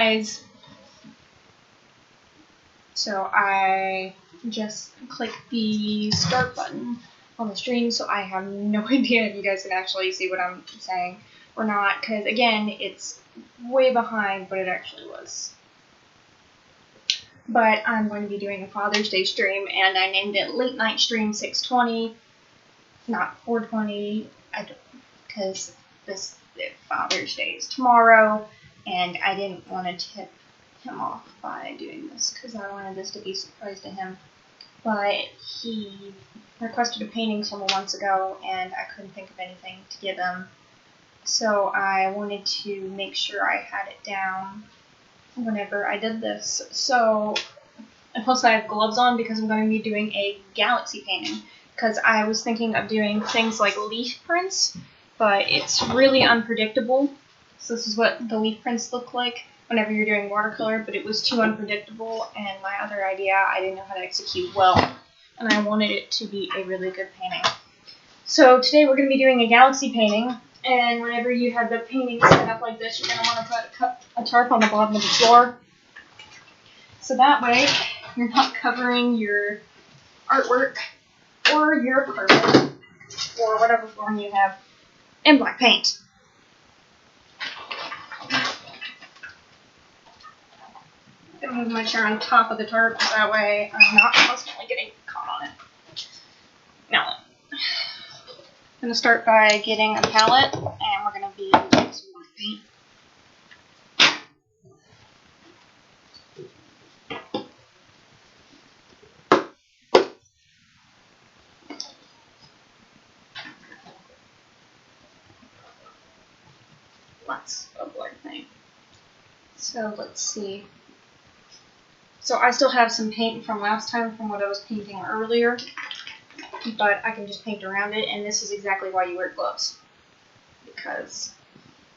Guys, so I just clicked the start button on the stream, so I have no idea if you guys can actually see what I'm saying or not, because again, it's way behind what it actually was. But I'm going to be doing a Father's Day stream, and I named it Late Night Stream 620, not 420, because Father's Day is tomorrow, and I didn't want to tip him off by doing this, because I wanted this to be a surprise to him. But he requested a painting several months ago, and I couldn't think of anything to give him, so I wanted to make sure I had it down whenever I did this. So, and plus I have gloves on because I'm going to be doing a galaxy painting, because I was thinking of doing things like leaf prints, but it's really unpredictable. So this is what the leaf prints look like whenever you're doing watercolor, but it was too unpredictable, and my other idea I didn't know how to execute well, and I wanted it to be a really good painting. So today we're going to be doing a galaxy painting, and whenever you have the painting set up like this, you're going to want to put a tarp on the bottom of the floor, so that way you're not covering your artwork or your carpet or whatever form you have in black paint. I'm going to move my chair on top of the tarp, that way I'm not constantly getting caught on it. Now, I'm going to start by getting a palette, and we're going to be using some black paint. Lots of black paint. So let's see. So I still have some paint from last time from what I was painting earlier, but I can just paint around it, and this is exactly why you wear gloves, because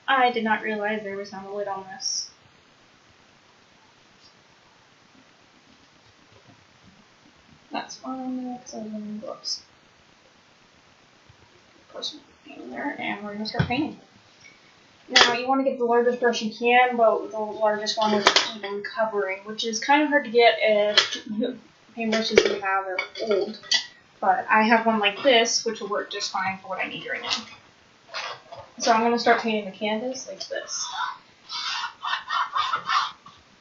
I did not realize there was no lid on this. That's fine, because I was wearing gloves. Put some paint in there, and we're going to start painting. Now, you want to get the largest brush you can, but the largest one with even covering, which is kind of hard to get if the paintbrushes you have are old. But I have one like this, which will work just fine for what I need right now. So I'm going to start painting the canvas like this.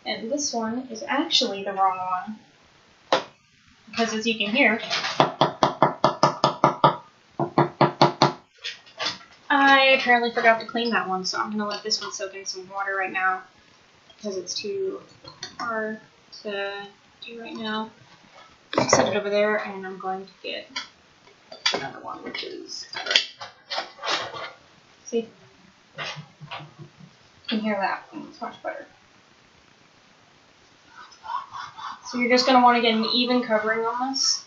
And this one is actually the wrong one, because as you can hear, I apparently forgot to clean that one, so I'm going to let this one soak in some water right now, because it's too hard to do right now. I'll set it over there, and I'm going to get another one, which is, see, you can hear that, it's much better. So you're just going to want to get an even covering on this.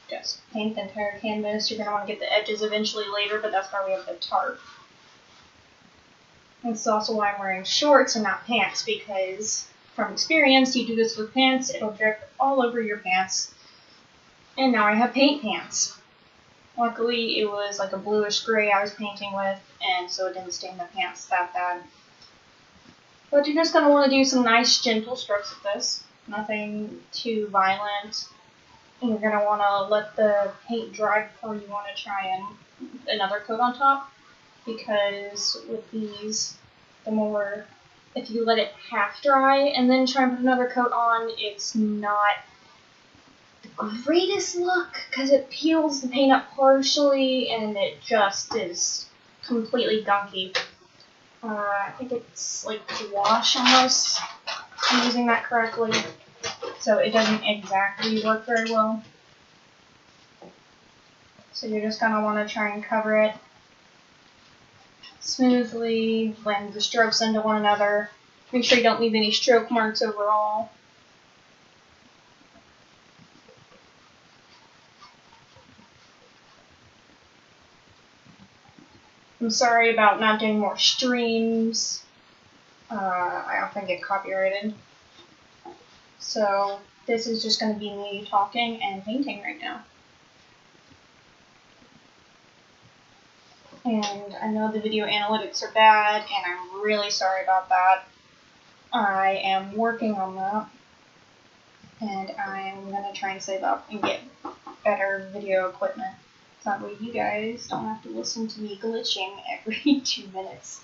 Just paint the entire canvas. You're going to want to get the edges eventually later, but that's why we have the tarp. This is also why I'm wearing shorts and not pants, because from experience, you do this with pants, it'll drip all over your pants. And now I have paint pants. Luckily, it was like a bluish gray I was painting with, and so it didn't stain the pants that bad. But you're just going to want to do some nice gentle strokes with this. Nothing too violent. And you're going to want to let the paint dry before you want to try and another coat on top, because with these, the more, if you let it half dry and then try and put another coat on, it's not the greatest look, because it peels the paint up partially and it just is completely gunky. I think it's like gouache almost, if I'm using that correctly. So it doesn't exactly work very well. So you're just going to want to try and cover it smoothly, blend the strokes into one another. Make sure you don't leave any stroke marks overall. I'm sorry about not doing more streams. I often get copyrighted. So this is just going to be me talking and painting right now. And I know the video analytics are bad, and I'm really sorry about that. I am working on that, and I'm gonna try and save up and get better video equipment. So that way you guys don't have to listen to me glitching every 2 minutes.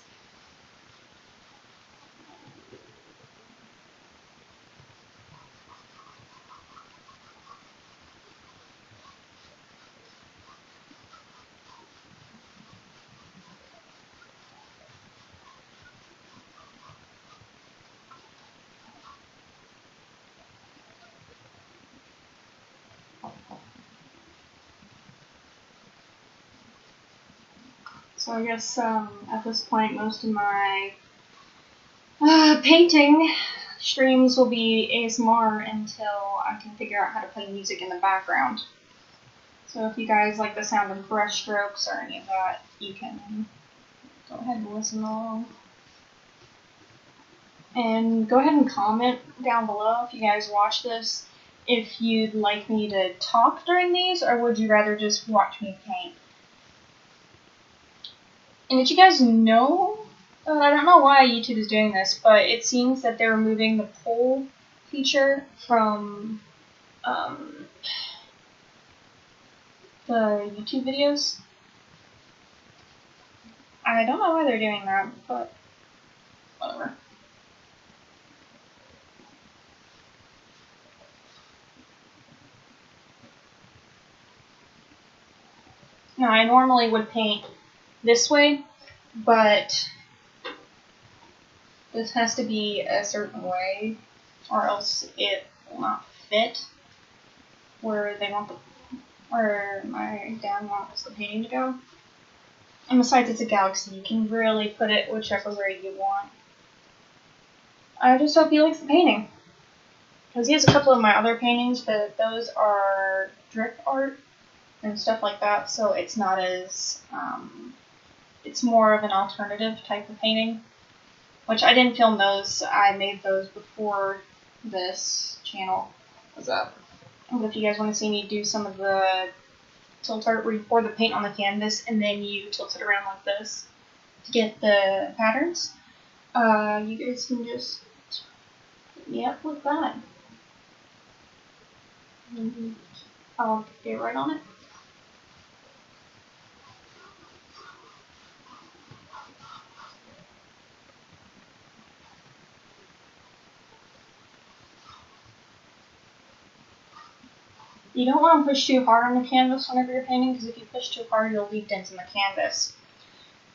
So I guess at this point, most of my painting streams will be ASMR until I can figure out how to play music in the background. So if you guys like the sound of brush strokes or any of that, you can go ahead and listen along. And go ahead and comment down below if you guys watch this, if you'd like me to talk during these, or would you rather just watch me paint? And did you guys know, I don't know why YouTube is doing this, but it seems that they're removing the poll feature from the YouTube videos. I don't know why they're doing that, but whatever. Now, I normally would paint this way, but this has to be a certain way, or else it will not fit where they want where my dad wants the painting to go. And besides, it's a galaxy. You can really put it whichever way you want. I just hope he likes the painting. Because he has a couple of my other paintings, but those are drip art and stuff like that, so it's not as, it's more of an alternative type of painting. Which I didn't film those, I made those before this channel was up. But if you guys want to see me do some of the tilt art where you pour the paint on the canvas and then you tilt it around like this to get the patterns, you guys can just hit me up with that. And I'll get right on it. You don't want to push too hard on the canvas whenever you're painting, because if you push too hard, you'll leave dents in the canvas.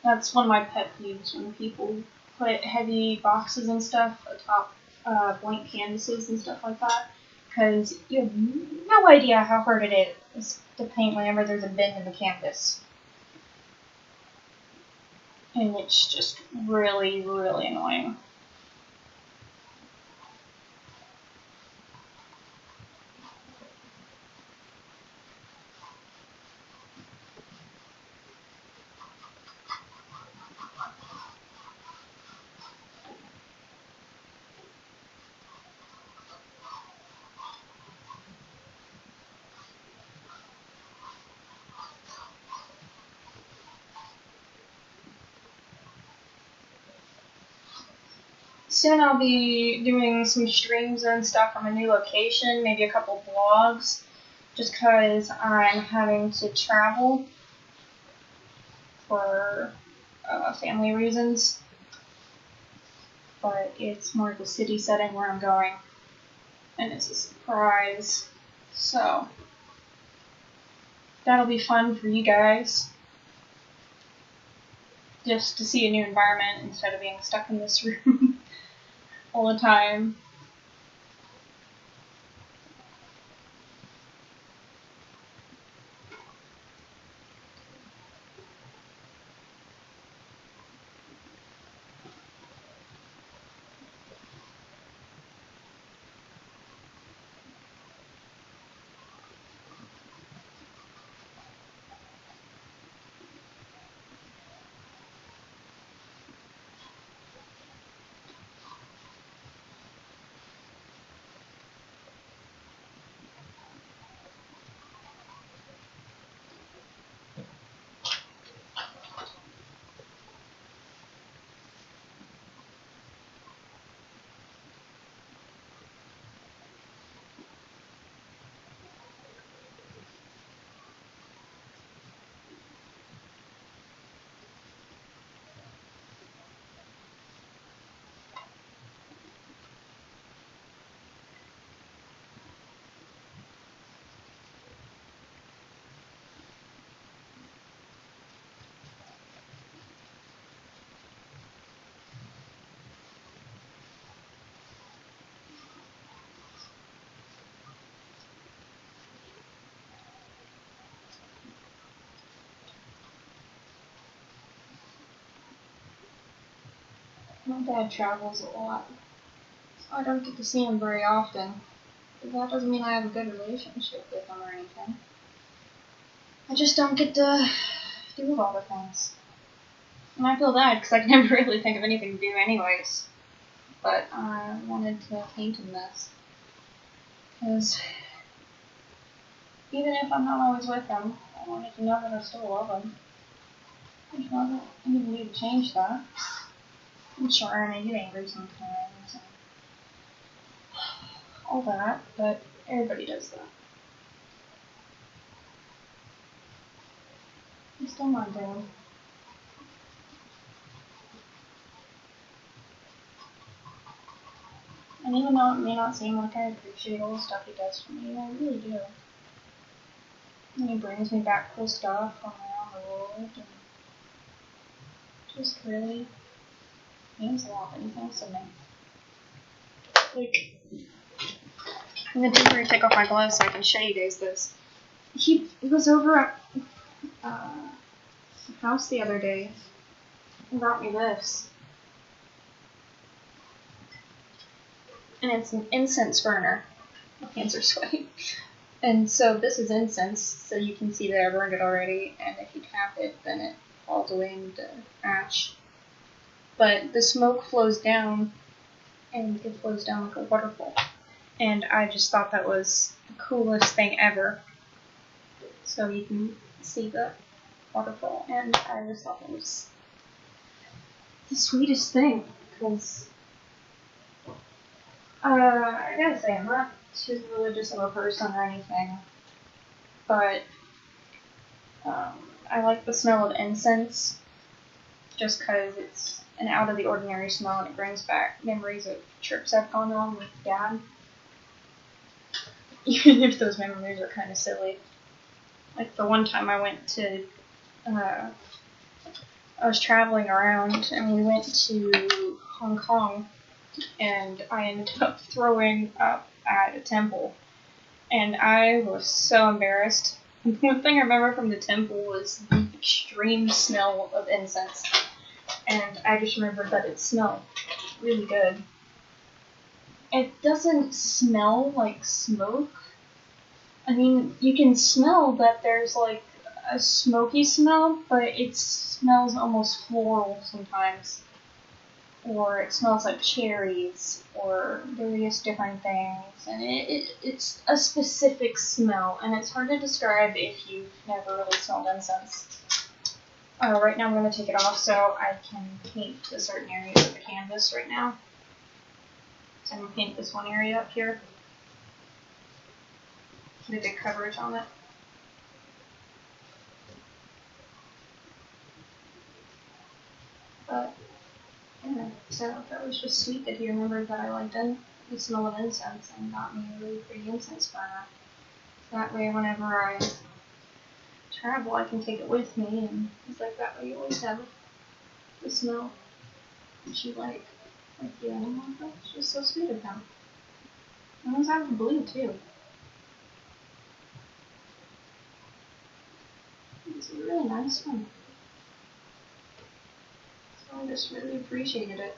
That's one of my pet peeves, when people put heavy boxes and stuff atop blank canvases and stuff like that, because you have no idea how hard it is to paint whenever there's a bend in the canvas. And it's just really, really annoying. Soon I'll be doing some streams and stuff from a new location, maybe a couple vlogs, just because I'm having to travel for family reasons. But it's more of a city setting where I'm going, and it's a surprise. So that'll be fun for you guys, just to see a new environment instead of being stuck in this room all the time. My dad travels a lot, so I don't get to see him very often. But that doesn't mean I have a good relationship with him or anything. I just don't get to do all the things. And I feel bad because I can never really think of anything to do anyways. But I wanted to paint him this. Because even if I'm not always with him, I wanted to know that I still love him. There's nothing I didn't need to change that. I'm sure I get angry sometimes and all that, but everybody does that. He's still my dad. And even though it may not seem like I appreciate all the stuff he does for me, I really do. And he brings me back cool stuff from around the world, and just really means a lot that he thinks of me. Like, I'm gonna temporarily take off my gloves so I can show you guys this. He was over at the house the other day and brought me this. And it's an incense burner. My hands are sweaty. And so this is incense, so you can see that I burned it already, and if you tap it, then it falls away into ash. But the smoke flows down, and it flows down like a waterfall. And I just thought that was the coolest thing ever. So you can see the waterfall, and I just thought it was the sweetest thing, because I gotta say, I'm not too religious of a person or anything, but I like the smell of incense just because it's an out of the ordinary smell and it brings back memories of trips I've gone on with Dad. Even if those memories are kind of silly. Like the one time I went to, I was traveling around and we went to Hong Kong. And I ended up throwing up at a temple. And I was so embarrassed. One thing I remember from the temple was the extreme smell of incense. And I just remembered that it smelled really good. It doesn't smell like smoke. I mean, you can smell that there's like a smoky smell, but it smells almost floral sometimes. Or it smells like cherries, or various different things, and it's a specific smell, and it's hard to describe if you've never really smelled incense. Right now I'm going to take it off so I can paint a certain area of the canvas right now. So I'm going to paint this one area up here. Get a big coverage on it. But yeah, so that was just sweet that he remembered that I liked the smell of incense and got me a really pretty incense burner. That way, whenever I travel, I can take it with me, and it's like that way you always have the smell that you like you anymore. It's just so sweet of them. And those have the blue too. It's a really nice one. So I just really appreciated it.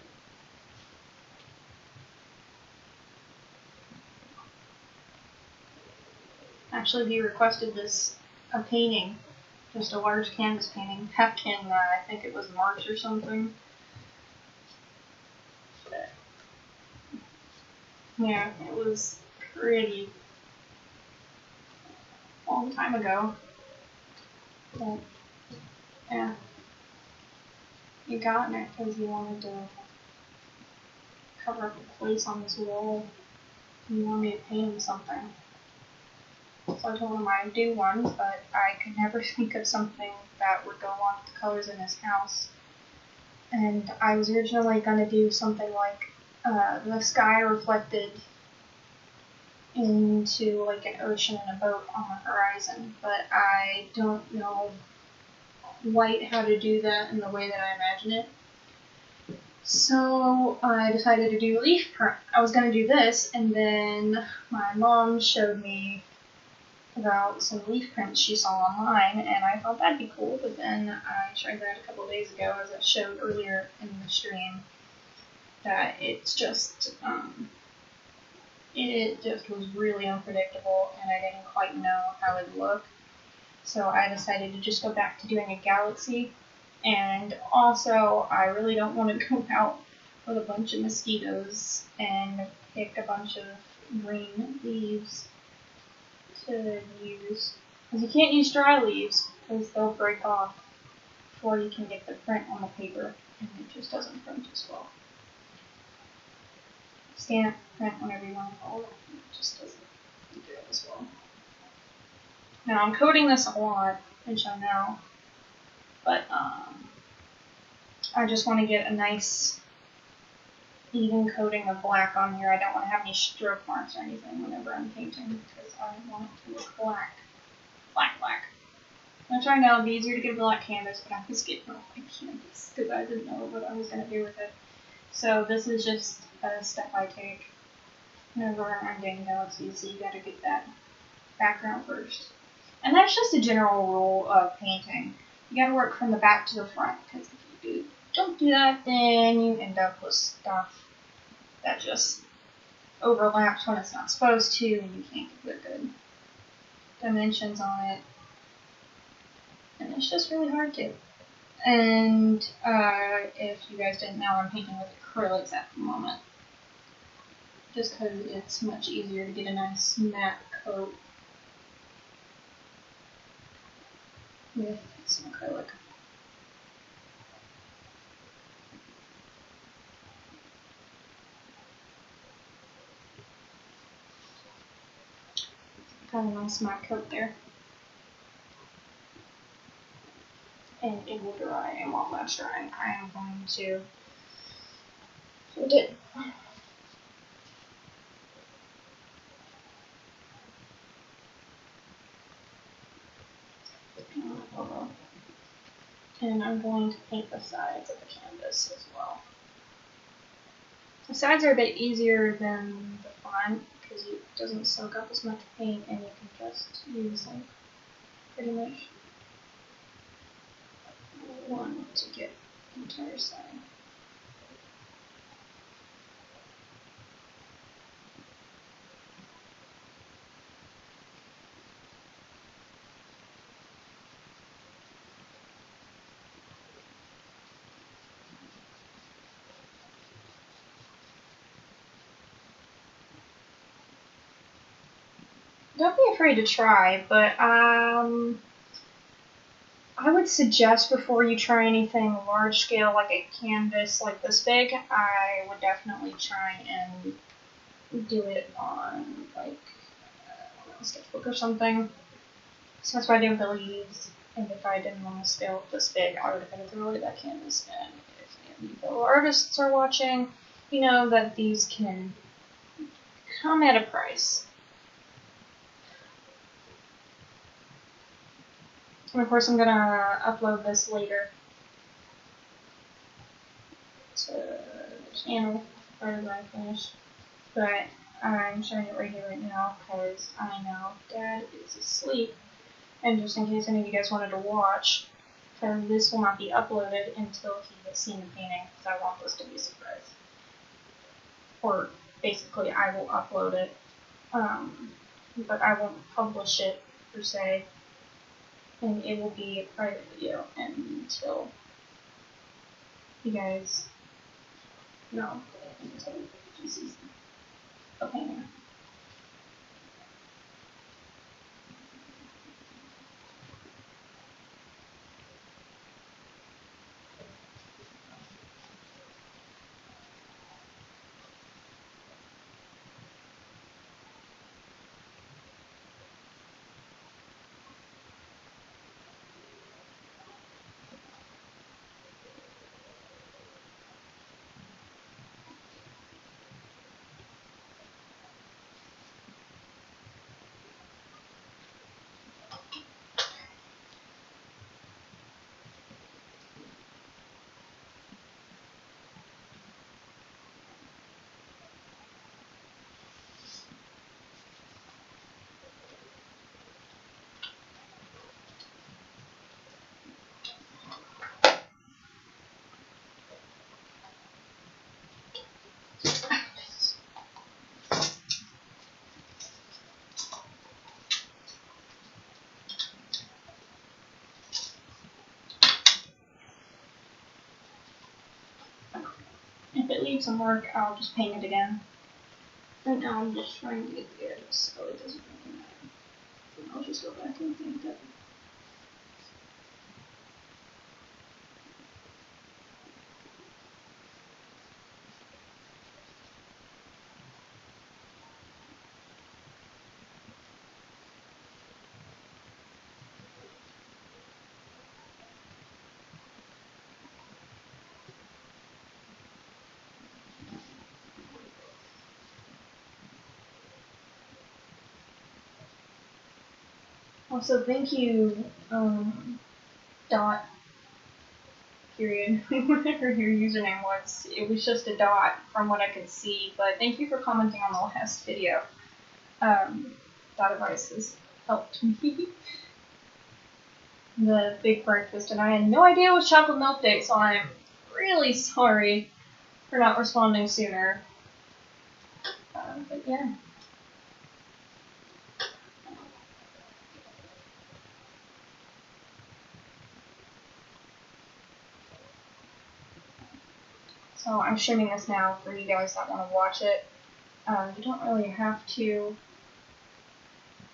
Actually, he requested a painting, just a large canvas painting, back in, I think it was March or something. But, yeah, it was pretty long time ago. But, yeah, he got it because he wanted to cover up a place on his wall. He wanted me to paint him something. So I told him I'd do one, but I could never think of something that would go along with the colors in his house. And I was originally going to do something like the sky reflected into like an ocean and a boat on the horizon, but I don't know quite how to do that in the way that I imagine it. So I decided to do leaf print. I was going to do this, and then my mom showed me about some leaf prints she saw online, and I thought that'd be cool, but then I tried that a couple days ago, as I showed earlier in the stream, that it's just it just was really unpredictable, and I didn't quite know how it would look. So I decided to just go back to doing a galaxy. And also, I really don't want to go out with a bunch of mosquitoes and pick a bunch of green leaves to use. Because you can't use dry leaves, because they'll break off before you can get the print on the paper, and it just doesn't print as well. Stamp, print, whatever you want to call it, it just doesn't do it as well. Now I'm coating this a lot, which I know, but I just want to get a nice even coating of black on here. I don't want to have any stroke marks or anything whenever I'm painting, because I want it to look black. Black. Which I know it'd be easier to get a black canvas, but I was getting a white canvas because I didn't know what I was going to do with it. So this is just a step I take whenever I'm doing galaxies, so you gotta get that background first. And that's just a general rule of painting. You gotta work from the back to the front, because if you don't do that, then you end up with stuff that just overlaps when it's not supposed to, and you can't get good dimensions on it. And it's just really hard to. And if you guys didn't know, I'm painting with acrylics at the moment. Just because it's much easier to get a nice matte coat with some acrylic. Got a nice matte coat there. And it will dry, and while that's drying, I am going to fold it. And I'm going to paint the sides of the canvas as well. The sides are a bit easier than the front because it doesn't soak up as much paint, and you can just use like pretty much one to get the entire side. Don't be afraid to try, but I would suggest before you try anything large scale like a canvas like this big, I would definitely try and do it on like a sketchbook or something. So that's what I did with the leaves. And if I didn't want to scale this big, I would have had to throw away that canvas. And if any of you fellow artists are watching, you know that these can come at a price. And of course, I'm gonna upload this later to the channel after I finish. But I'm showing it right here right now because I know Dad is asleep. And just in case any of you guys wanted to watch, because this will not be uploaded until he has seen the painting, because I want this to be a surprise. Or basically, I will upload it, but I won't publish it per se. And it will be a private video until you guys know until he sees the painting. needs some work, I'll just paint it again. Right now I'm just trying to get good, so it doesn't really matter. I'll just go back and paint it. Also, thank you, dot, period, whatever your username was. It was just a dot from what I could see, but thank you for commenting on the last video. Dot advice has helped me. The big breakfast, and I had no idea it was chocolate milk day, so I'm really sorry for not responding sooner. But yeah. So I'm streaming this now for you guys that want to watch it. You don't really have to.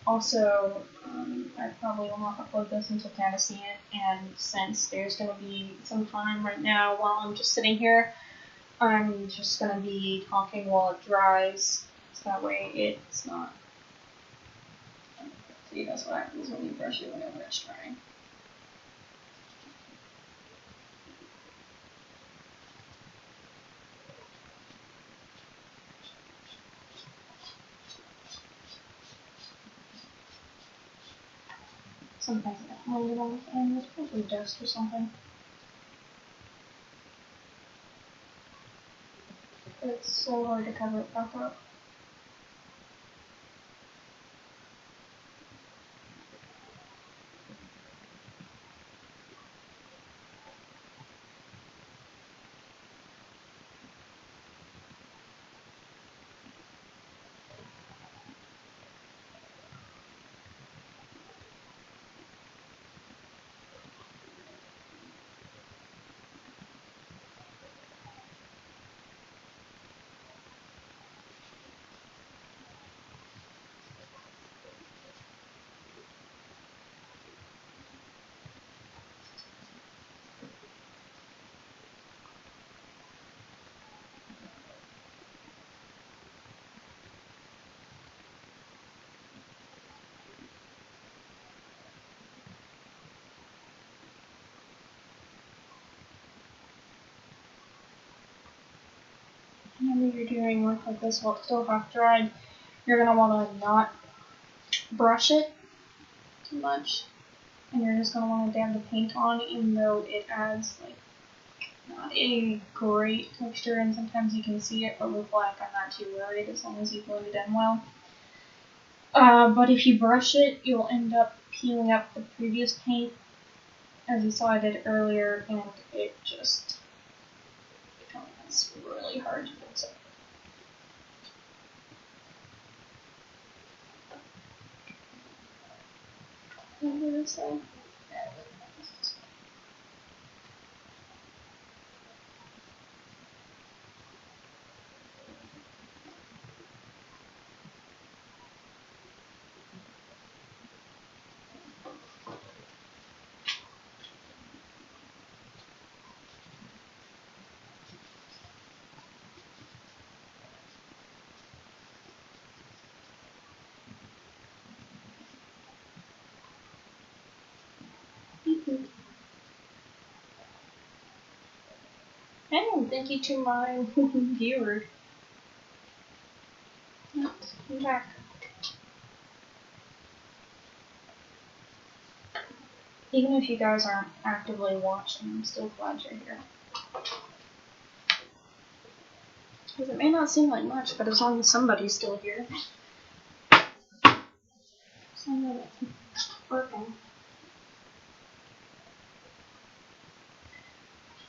Also, I probably will not upload this until Candace sees it, and since there's going to be some time right now while I'm just sitting here, I'm just going to be talking while it dries, so that way it's not. See, that's what happens when you brush it whenever it's drying. Sometimes I have a little and it's probably dust or something. But it's so hard to cover it back up. Whenever you're doing work like this while it's still half dried, you're going to want to not brush it too much. And you're just going to want to dab the paint on, even though it adds like not a great texture, and sometimes you can see it, but with black I'm not too worried as long as you blend it in well. But if you brush it, you'll end up peeling up the previous paint, as you saw I did earlier, and it just becomes really hard to fix it. Over this side. And thank you to my viewer. Oops, I'm back. Even if you guys aren't actively watching, I'm still glad you're here. Because it may not seem like much, but as long as somebody's still here, so I know it's working.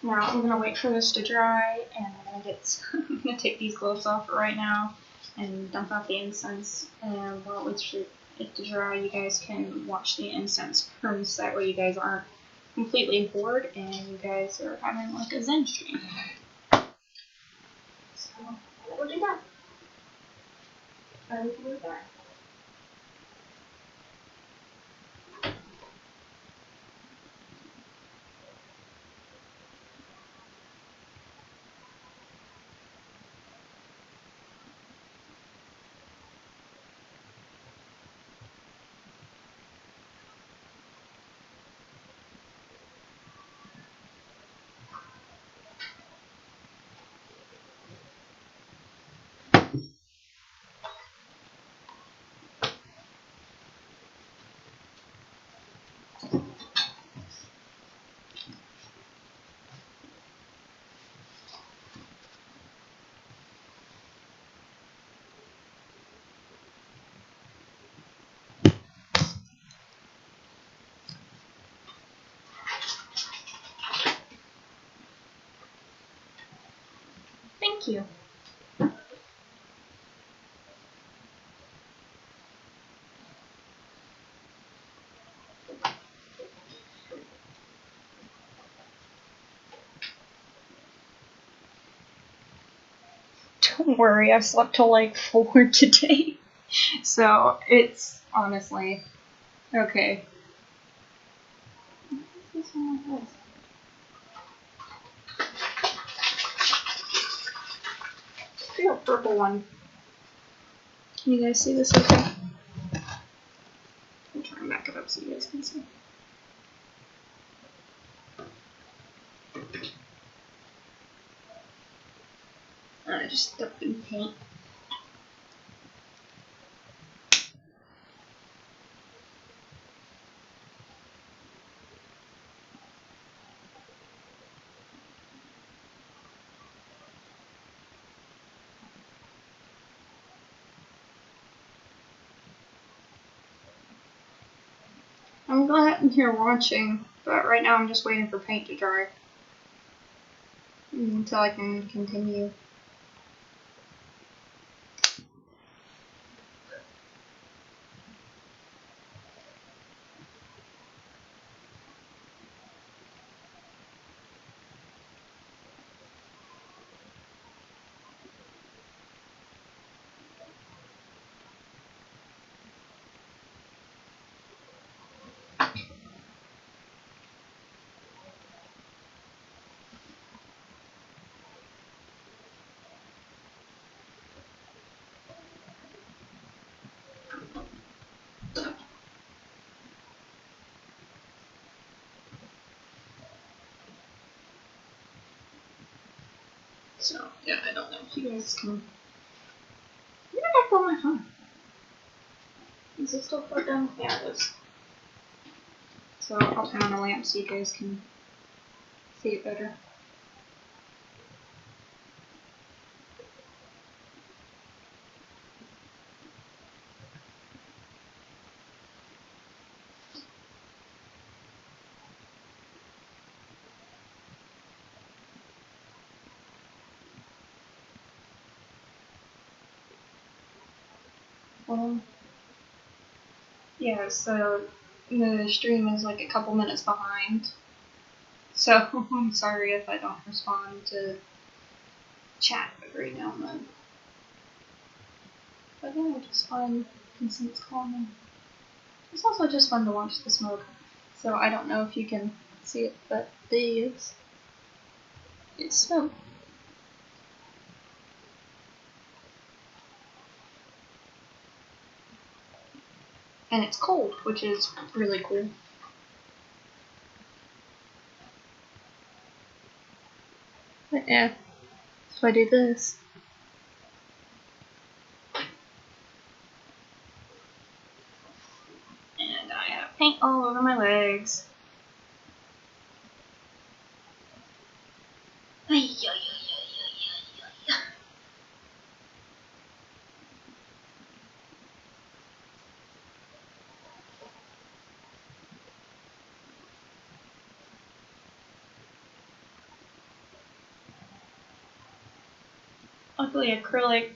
Now I'm gonna wait for this to dry, and I'm gonna take these gloves off for right now and dump out the incense. And while it waits for it to dry, you guys can watch the incense burn, so that way you guys aren't completely bored and you guys are having like a Zen stream. will do that. I will do that. Thank you. Don't worry, I slept till like 4 today. So it's honestly okay. What's this one like this? I feel a purple one. Can you guys see this okay? I'm trying to back it up so you guys can see. I just stuck in paint. I'm glad I'm here watching, but right now I'm just waiting for paint to dry until I can continue. So, yeah, I don't know if you guys can... Where did I put my phone? Is it still plugged in? Yeah, it is. So I'll turn on the lamp so you guys can see it better. Yeah, so the stream is like a couple minutes behind. So I'm sorry if I don't respond to chat every now and then. But yeah, just fun Vincent's calming. It's also just fun to watch the smoke. So I don't know if you can see it, but it's smoke. And it's cold, which is really cool. But yeah, so I do this. And I have paint all over my legs. Luckily, acrylic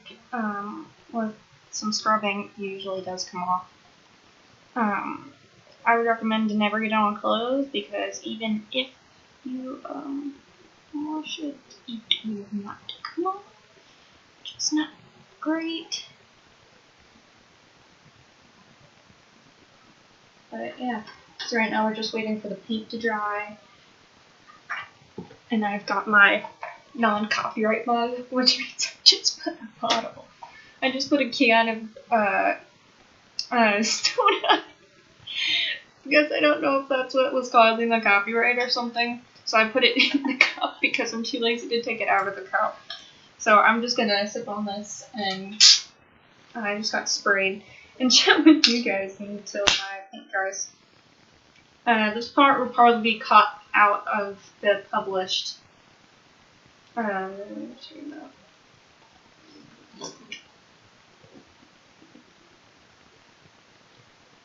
with some scrubbing usually does come off. I would recommend to never get it on clothes because even if you wash it, it will not come off. It's not great. But yeah, so right now we're just waiting for the paint to dry. And I've got my non-copyright mug, which means I just put a bottle. I just put a can of soda. Because I don't know if that's what was causing the copyright or something. So I put it in the cup because I'm too lazy to take it out of the cup. So I'm just gonna sip on this, and I just got sprayed and chat with you guys until my paint dries. This part will probably be cut out of the published.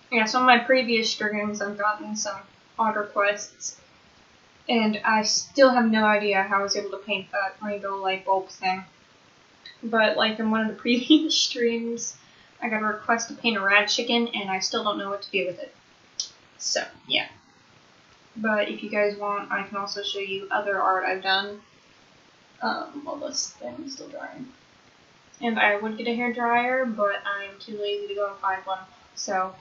Yeah, some of my previous streams I've gotten some odd requests, and I still have no idea how I was able to paint that rainbow light bulb thing. But like in one of the previous streams, I got a request to paint a rad chicken, and I still don't know what to do with it. So, yeah. But if you guys want, I can also show you other art I've done. Well, this thing is still drying. And I would get a hair dryer, but I'm too lazy to go and find one. So,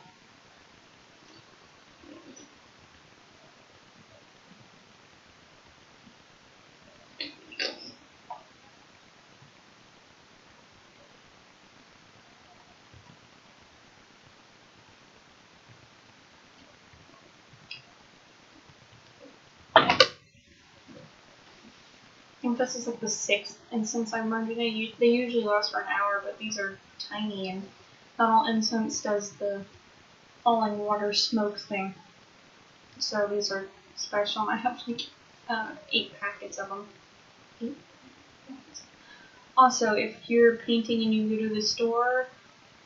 I think this is like the 6th incense I'm running. They usually last for an hour, but these are tiny, and not all incense does the falling water smoke thing. So these are special, and I have like 8 packets of them. 8 packets. Also, if you're painting and you go to the store,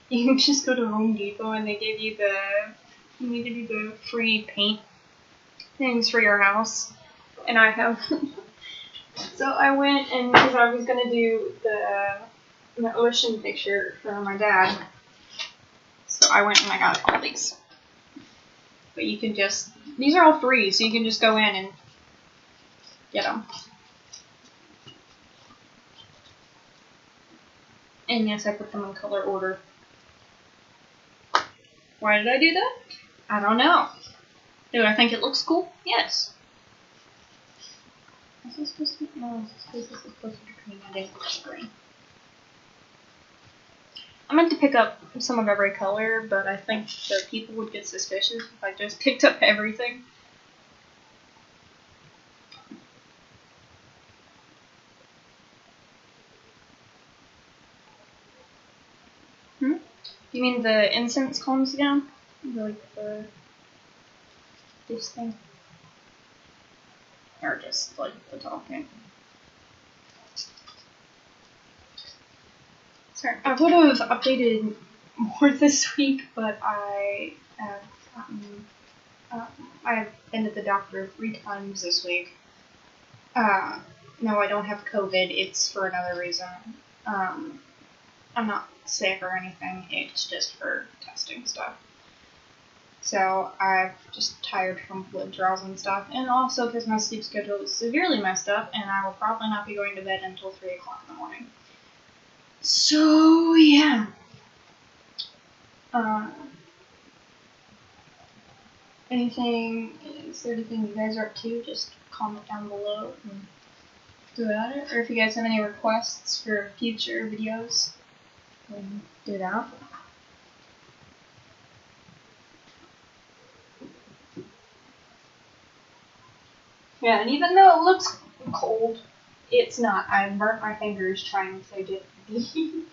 you can just go to Home Depot and they give you the free paint things for your house. And I have. So I went, and because I was gonna do the ocean picture for my dad, so I went and I got all these. But you can just, these are all free, so you can just go in and get them. And yes, I put them in color order. Why did I do that? I don't know. Do I think it looks cool? Yes. Is this supposed to be? No, this is supposed to be green. I didn't put green. I meant to pick up some of every color, but I think that people would get suspicious if I just picked up everything. You mean the incense cones down? Like this thing? Or just like the talking? Sorry, I would have updated more this week, but I have been to the doctor 3 times this week. No, I don't have COVID. It's for another reason. I'm not sick or anything. It's just for testing stuff. So I'm just tired from blood draws and stuff, and also because my sleep schedule is severely messed up, and I will probably not be going to bed until 3 o'clock in the morning. So yeah. Is there anything you guys are up to? Just comment down below and do at it. Or if you guys have any requests for future videos, then do that. Yeah, and even though it looks cold, it's not. I burnt my fingers trying to get the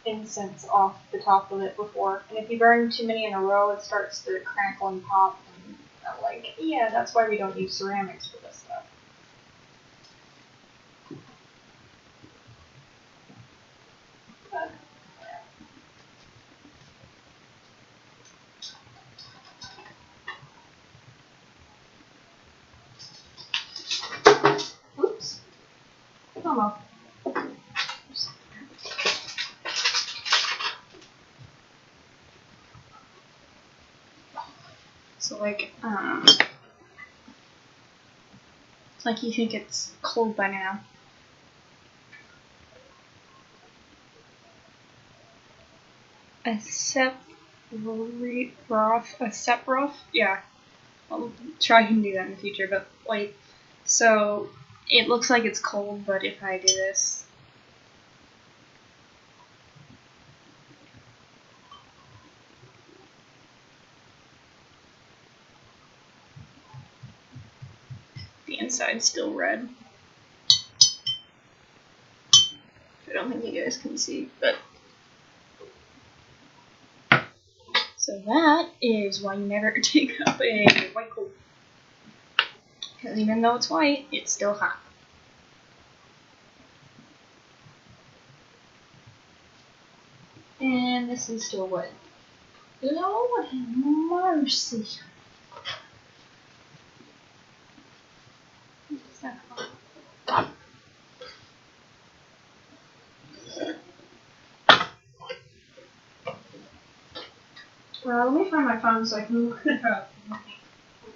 incense off the top of it before. And if you burn too many in a row, it starts to crackle and pop. And I'm like, yeah, that's why we don't use ceramics for this stuff. Oops. Oh well. So like, it's like you think it's cold by now. a Sephiroth, yeah. I'll try and do that in the future, but wait. So, it looks like it's cold, but if I do this... The inside's still red. I don't think you guys can see, but... So that is why you never take up a white coat. Because even though it's white, it's still hot. And this is still wet. Lord have mercy. Well, let me find my phone so I can look it up.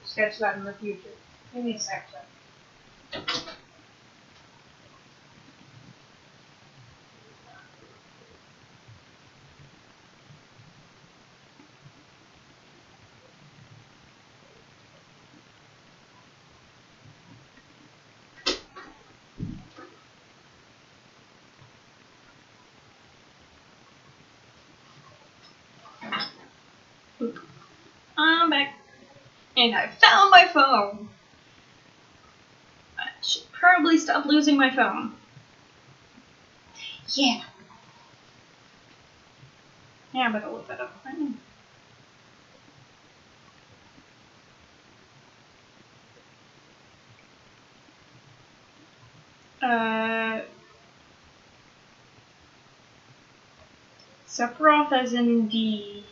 Sketch that in the future. Give me a sec. I'm back. And I found my phone. I should probably stop losing my phone. Yeah. Yeah, I better look that up. Sephiroth as in the...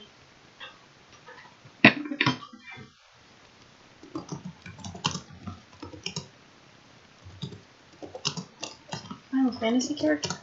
Final Fantasy character?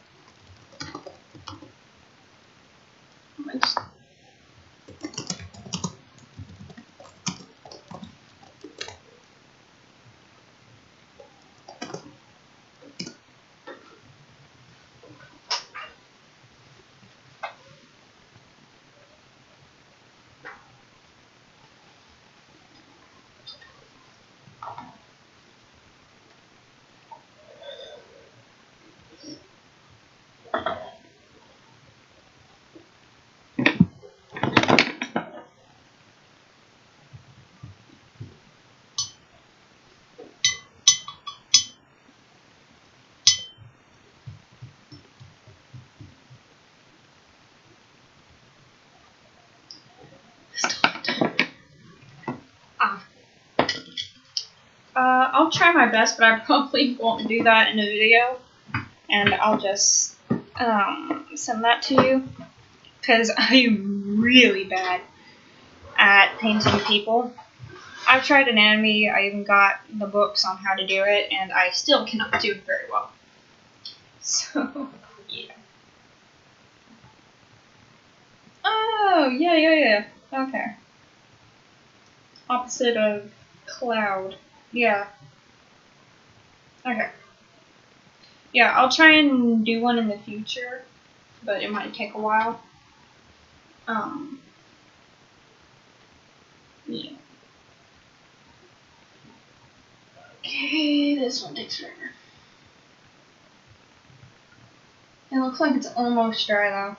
I'll try my best, but I probably won't do that in a video, and I'll just send that to you, because I'm really bad at painting people. I've tried anatomy, I even got the books on how to do it, and I still cannot do it very well. So, yeah. Oh, yeah. Okay. Opposite of Cloud. Yeah. Okay. Yeah, I'll try and do one in the future, but it might take a while. Yeah. Okay, this one takes forever. It looks like it's almost dry though.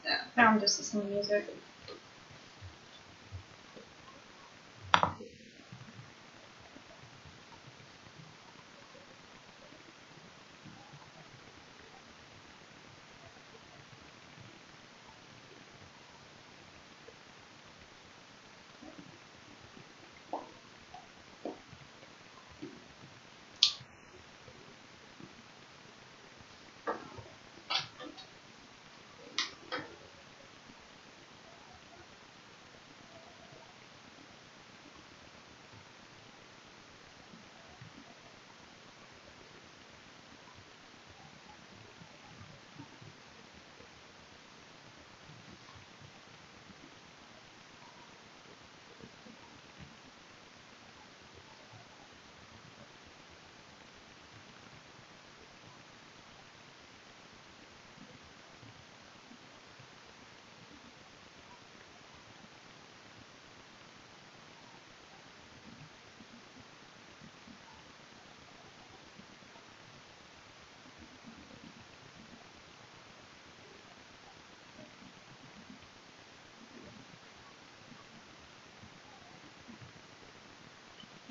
Yeah, now I'm just listening to music.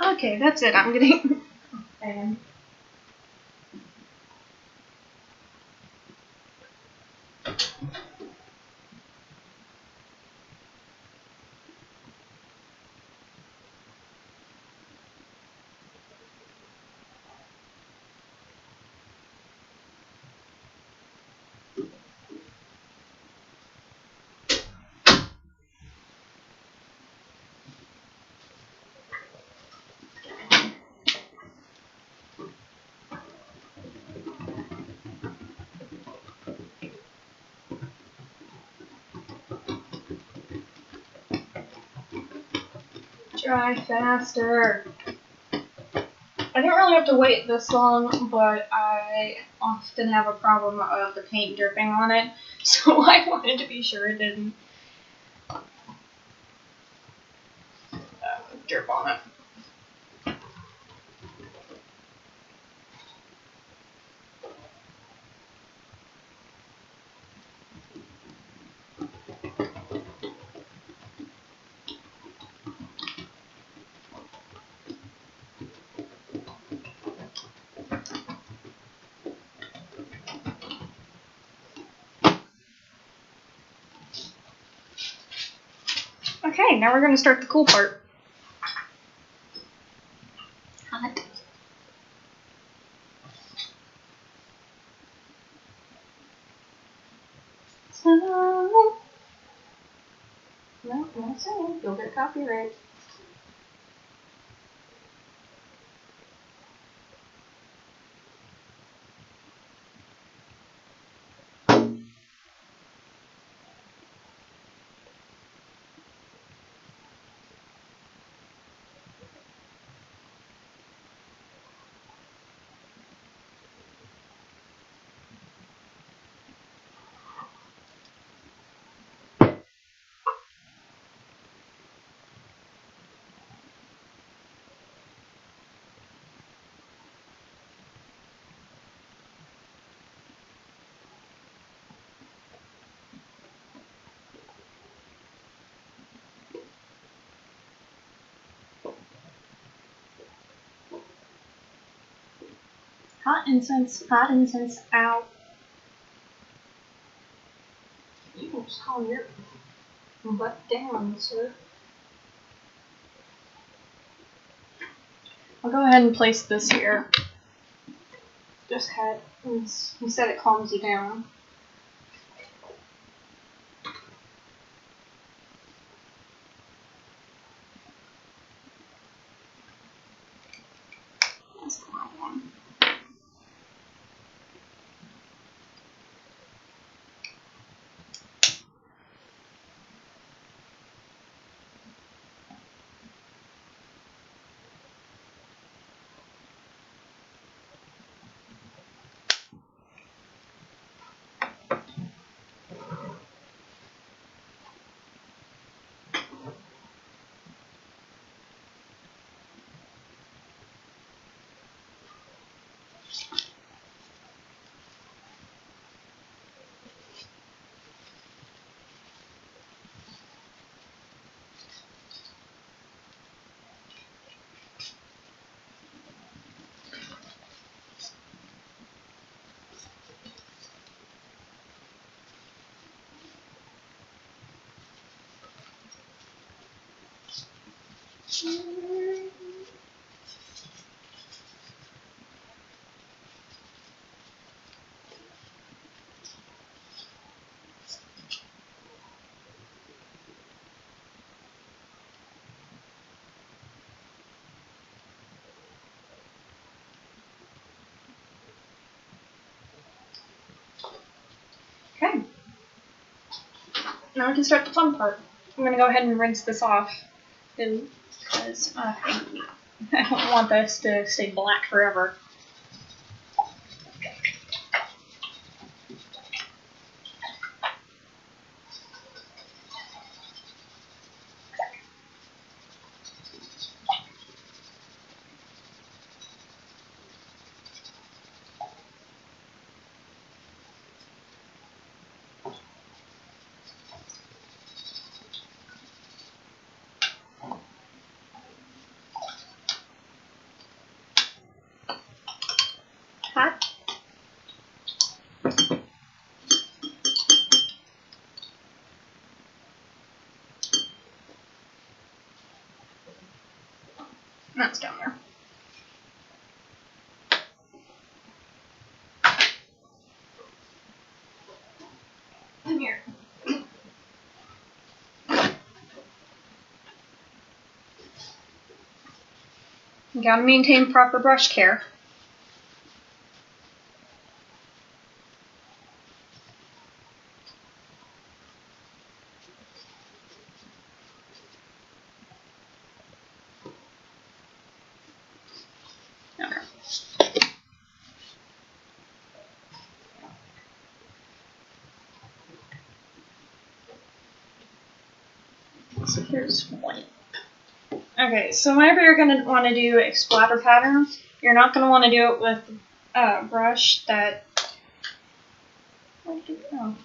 Okay, that's it. I'm getting. And try faster. I didn't really have to wait this long, but I often have a problem of the paint dripping on it, so I wanted to be sure it didn't drip on it. Okay, now we're going to start the cool part. Hot. So, no, not saying. You'll get copyright. Hot incense out. You can just calm your butt down, sir. I'll go ahead and place this here. Just cut. He said it calms you down. That's the wrong one. Okay. Now we can start the fun part. I'm going to go ahead and rinse this off because I don't want this to stay black forever. That's down there. Come here. You gotta maintain proper brush care. So here's one. Okay, so whenever you're going to want to do a splatter pattern, you're not going to want to do it with a brush that... Where did it go?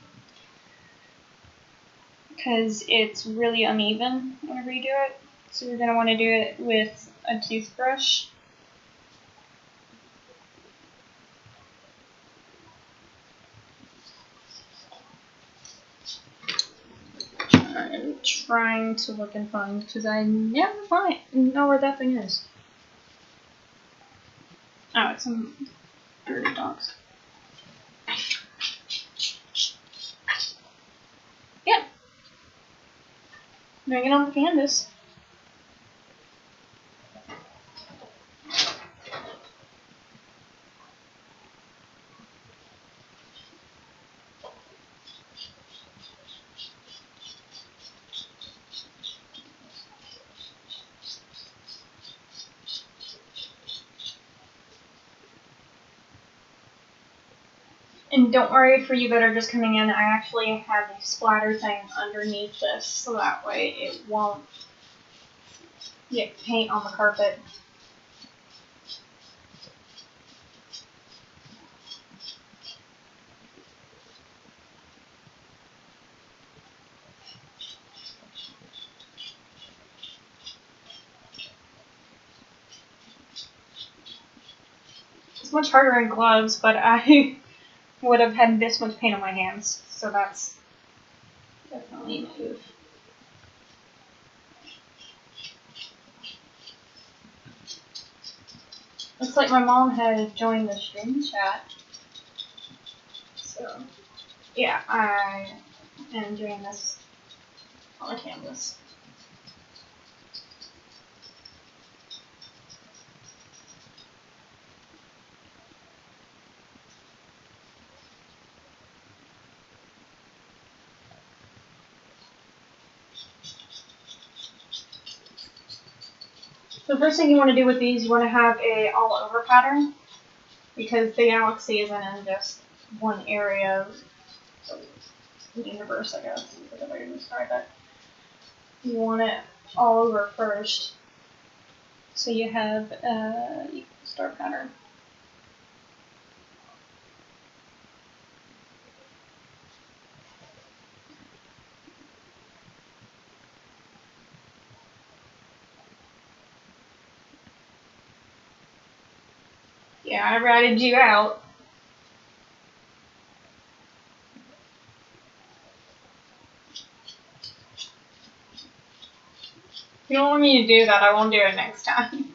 Because it's really uneven whenever you do it. So you're going to want to do it with a toothbrush. I'm trying to look and find because I never know where that thing is. Oh, it's some dirty dogs. Yeah. Doing it on the canvas. And don't worry for you that are just coming in, I actually have a splatter thing underneath this, so that way it won't get paint on the carpet. It's much harder in gloves, but I would have had this much paint on my hands, so that's definitely a move. Looks like my mom has joined the stream chat. So, yeah, I am doing this on the canvas. The first thing you want to do with these, you want to have a all-over pattern, because the galaxy isn't in just one area of the universe, I guess, is the way to describe it. You want it all over first, so you have a star pattern. Yeah, I ratted you out. If you don't want me to do that, I won't do it next time.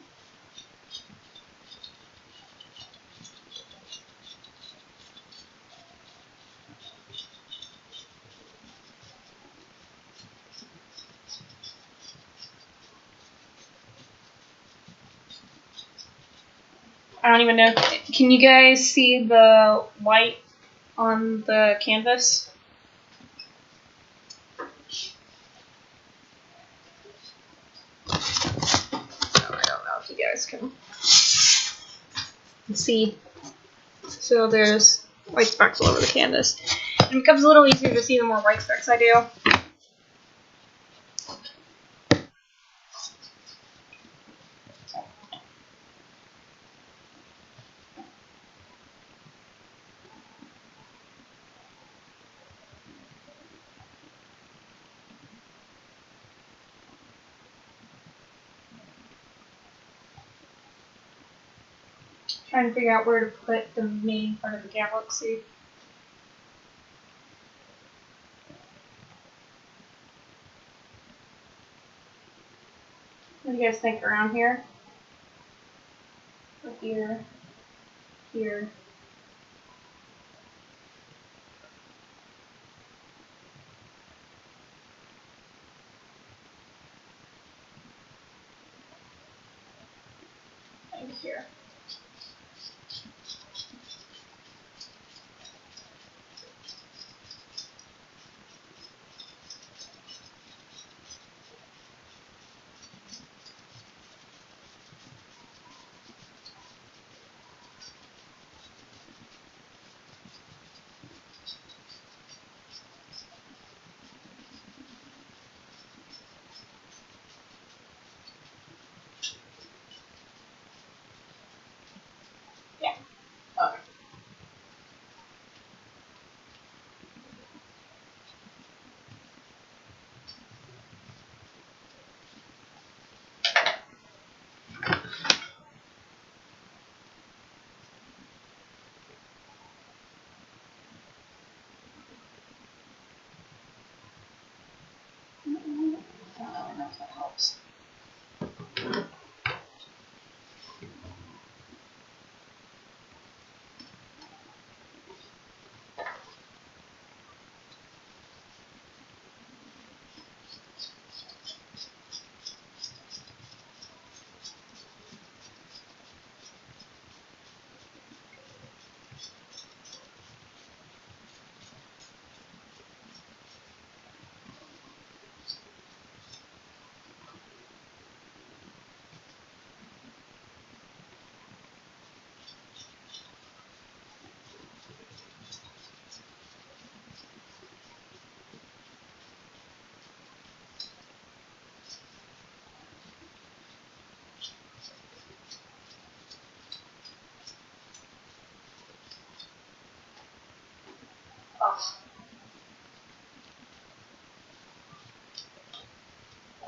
I don't even know. Can you guys see the white on the canvas? I don't know if you guys can see. So there's white specks all over the canvas. And it becomes a little easier to see the more white specks I do. Trying to figure out where to put the main part of the galaxy. What do you guys think around here? So here, here. And here. Yeah. Okay. I don't really know if that helps.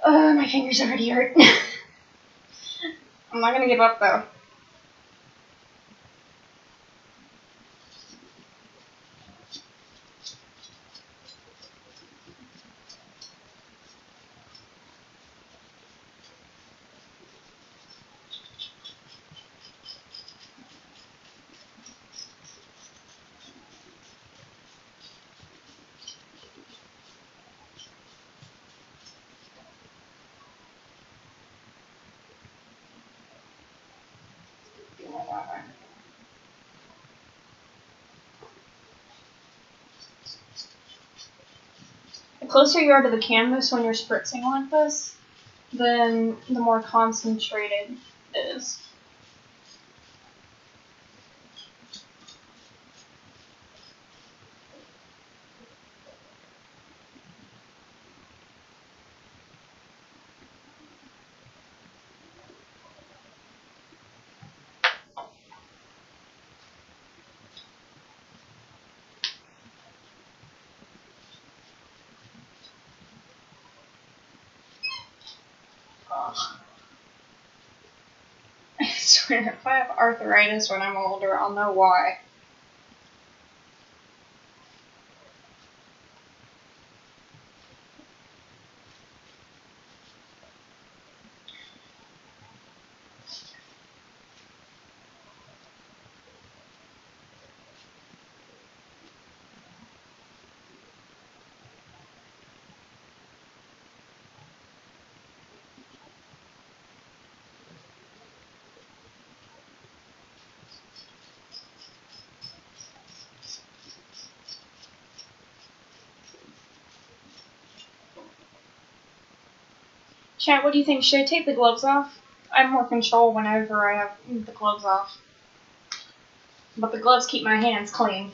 My fingers already hurt. I'm not gonna give up though. The closer you are to the canvas when you're spritzing like this, then the more concentrated it is. Oh. I swear, if I have arthritis when I'm older, I'll know why. Chat, what do you think? Should I take the gloves off? I have more control whenever I have the gloves off. But the gloves keep my hands clean.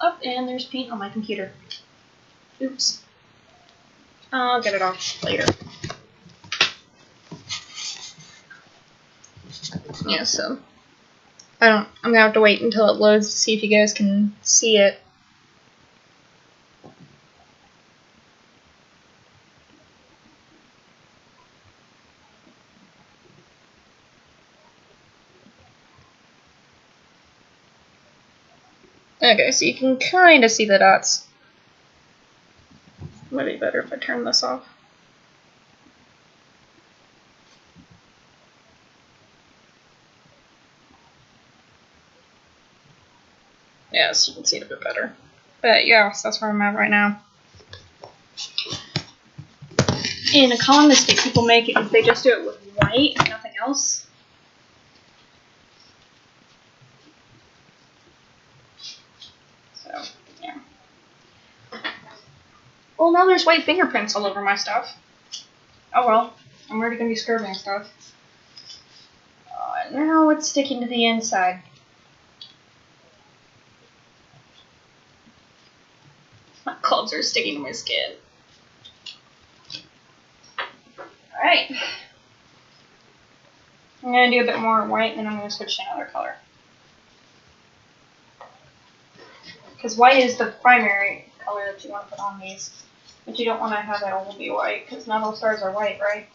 Oh, and there's paint on my computer. Oops. I'll get it off later. Yeah, so I'm gonna have to wait until it loads to see if you guys can see it. Okay, so you can kind of see the dots. Might be better if I turn this off. Yeah, so you can see it a bit better. But yeah, so that's where I'm at right now. And a common mistake people make is they just do it with white and nothing else. So, yeah. Well, now there's white fingerprints all over my stuff. Oh well, I'm already going to be scrubbing stuff. Now it's sticking to the inside. My gloves are sticking to my skin. Alright. I'm going to do a bit more white, and then I'm going to switch to another color. Because white is the primary color that you want to put on these. But you don't want to have it all be white, because not all stars are white, right?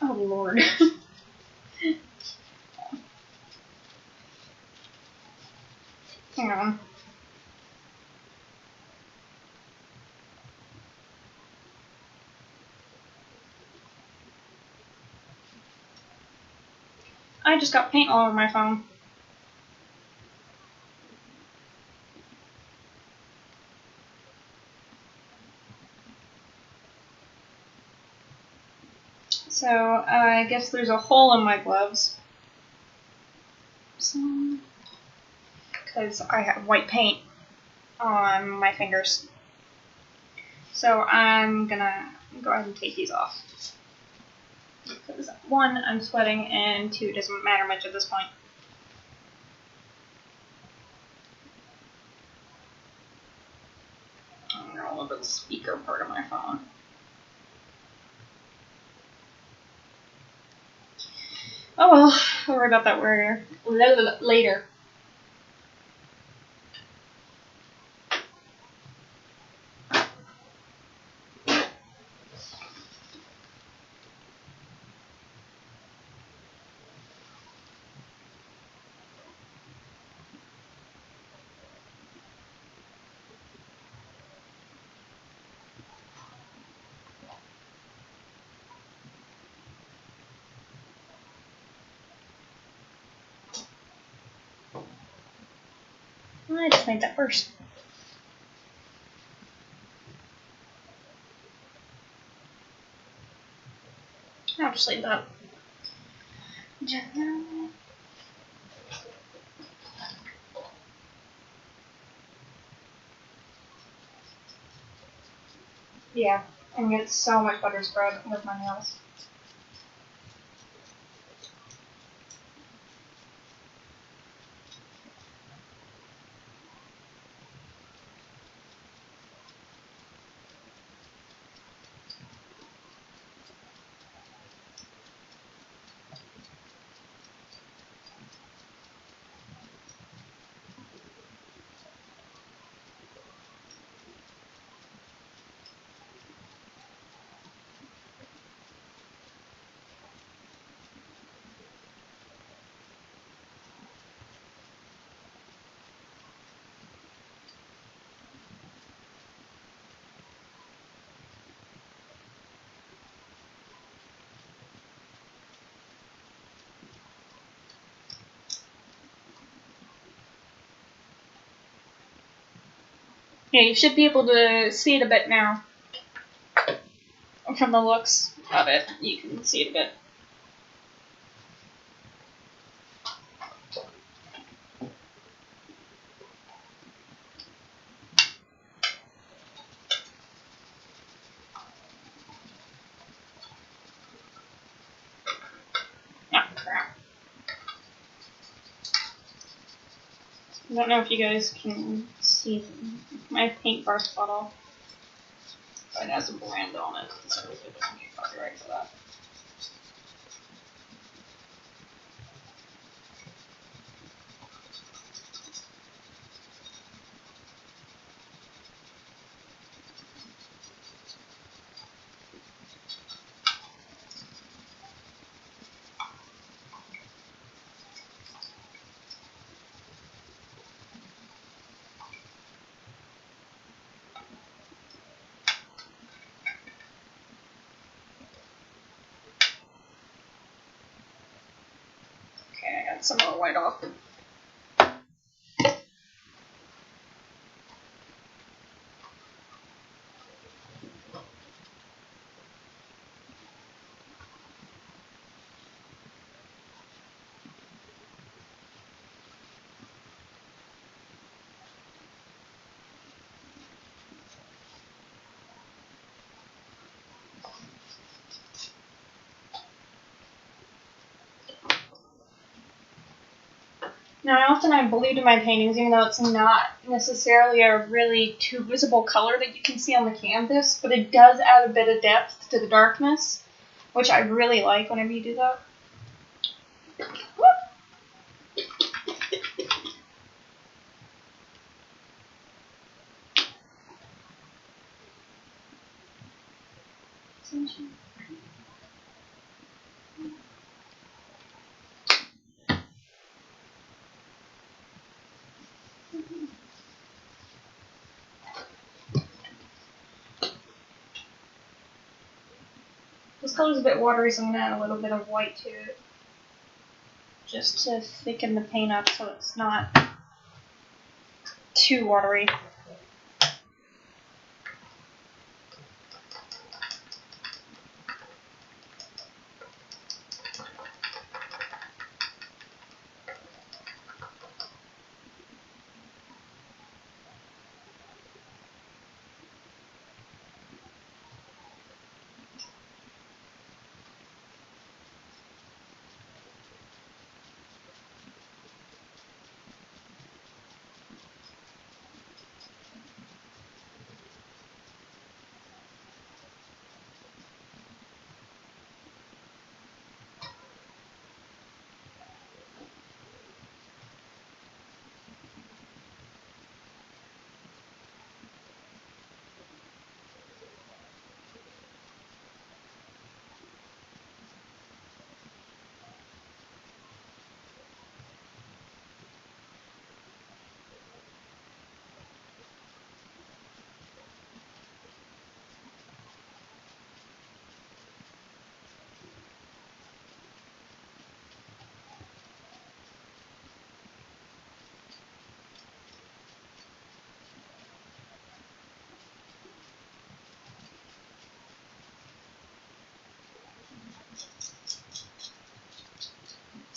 Oh, Lord. Hang on. I just got paint all over my phone. So, I guess there's a hole in my gloves. Because I have white paint on my fingers. So I'm gonna go ahead and take these off. Because one, I'm sweating, and two, it doesn't matter much at this point. I'm all over the speaker part of my phone. Oh well, we'll worry about that later. I just made that first. I'll just leave that. Yeah, and get so much better spread with my nails. Yeah, you should be able to see it a bit now. From the looks of it, you can see it a bit. Oh, crap. I don't know if you guys can see my paint bar bottle. It has a brand on it, so it doesn't get copyright for that. Okay, I got some more white off. Now, I believed in my paintings, even though it's not necessarily a really too visible color that you can see on the canvas, but it does add a bit of depth to the darkness, which I really like whenever you do that. This color's a bit watery, so I'm going to add a little bit of white to it, just to thicken the paint up so it's not too watery.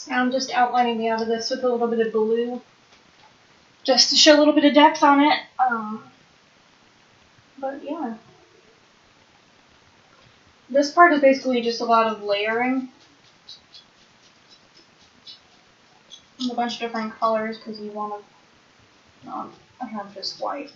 Now I'm just outlining the out of this with a little bit of blue, just to show a little bit of depth on it. But yeah. This part is basically just a lot of layering. And a bunch of different colors because you want to not have just white.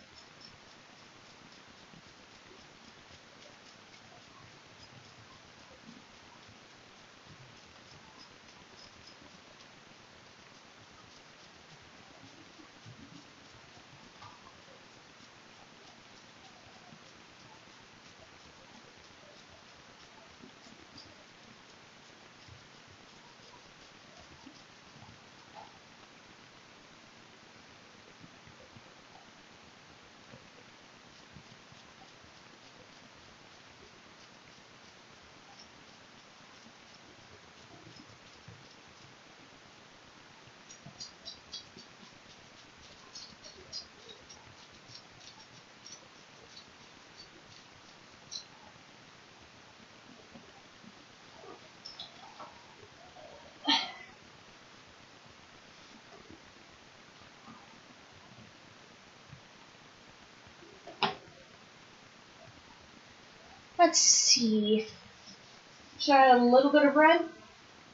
Let's see. Should I add a little bit of red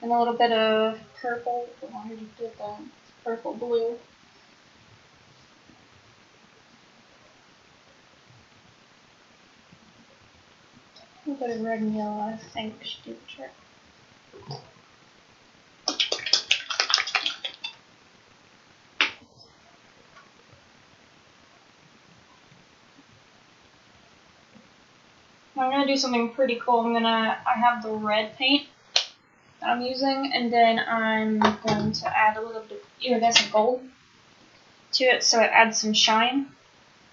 and a little bit of purple? Oh, I already did that. Purple, blue. A little bit of red and yellow, I think should do the trick. I'm gonna do something pretty cool. I have the red paint that I'm using, and then I'm going to add a little bit of iridescent gold to it so it adds some shine.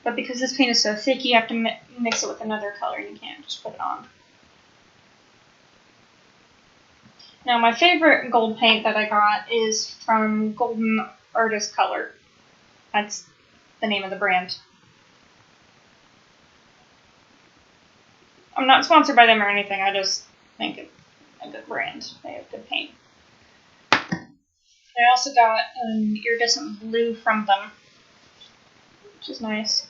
But because this paint is so thick, you have to mix it with another color. You can't just put it on. Now, my favorite gold paint that I got is from Golden Artist Color. That's the name of the brand. I'm not sponsored by them or anything. I just think it's a good brand. They have good paint. I also got iridescent blue from them, which is nice.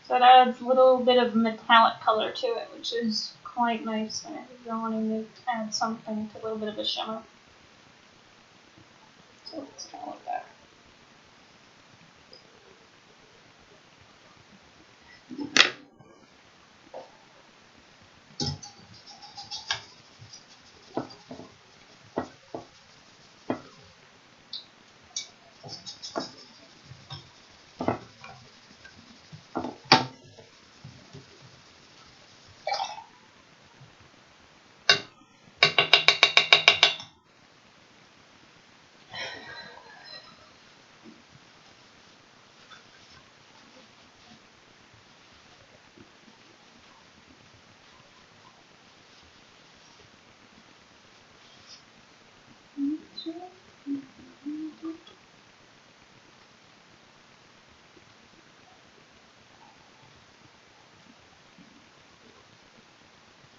So it adds a little bit of metallic color to it, which is quite nice when you're wanting to add something to a little bit of a shimmer. So it's kind of like that.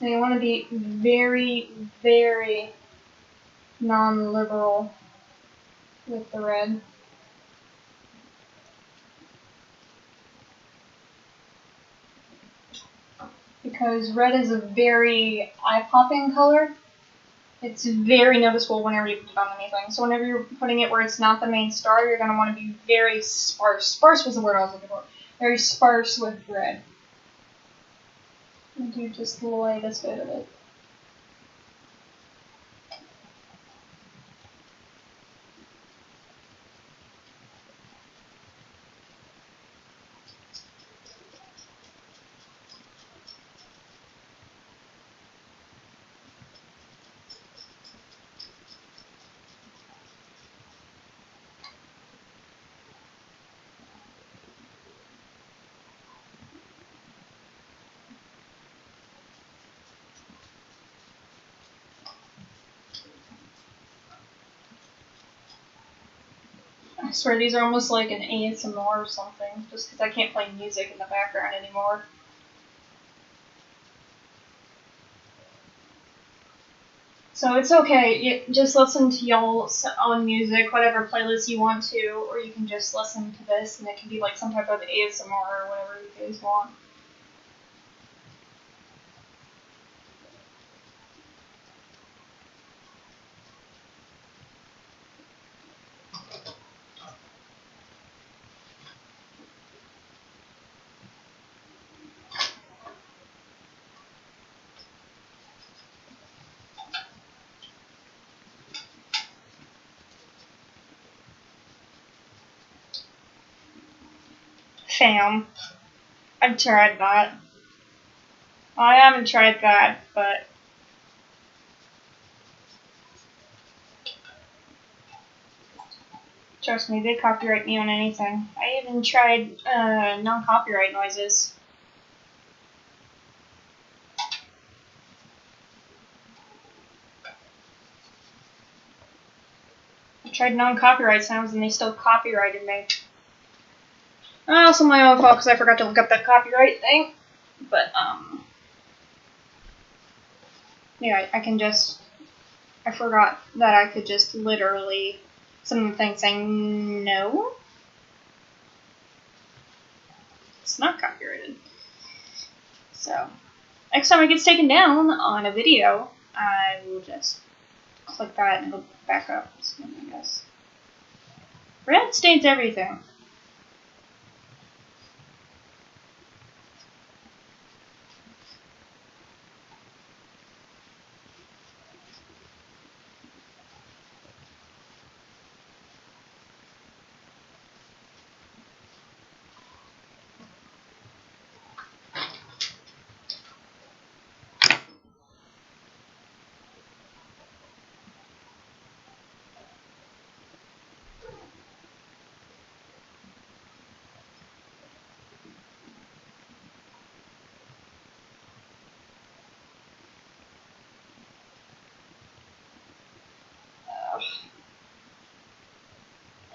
And you want to be very, very non-liberal with the red. Because red is a very eye-popping color. It's very noticeable whenever you put it on anything. So whenever you're putting it where it's not the main star, you're going to want to be very sparse. Sparse was the word I was looking for. Very sparse with red. And do just the lightest bit of it. I swear these are almost like an ASMR or something, just because I can't play music in the background anymore. So it's okay, you just listen to y'all's own music, whatever playlist you want to, or you can just listen to this and it can be like some type of ASMR or whatever you guys want. Fam. I've tried that. I haven't tried that, but trust me, they copyright me on anything. I even tried non-copyright noises. I tried non-copyright sounds and they still copyrighted me. Also my own fault because I forgot to look up that copyright thing. But, Yeah, I can just, I forgot that I could just literally, some of the things saying no. It's not copyrighted. So, next time it gets taken down on a video, I will just click that and it'll back up, so I guess. Red stains everything.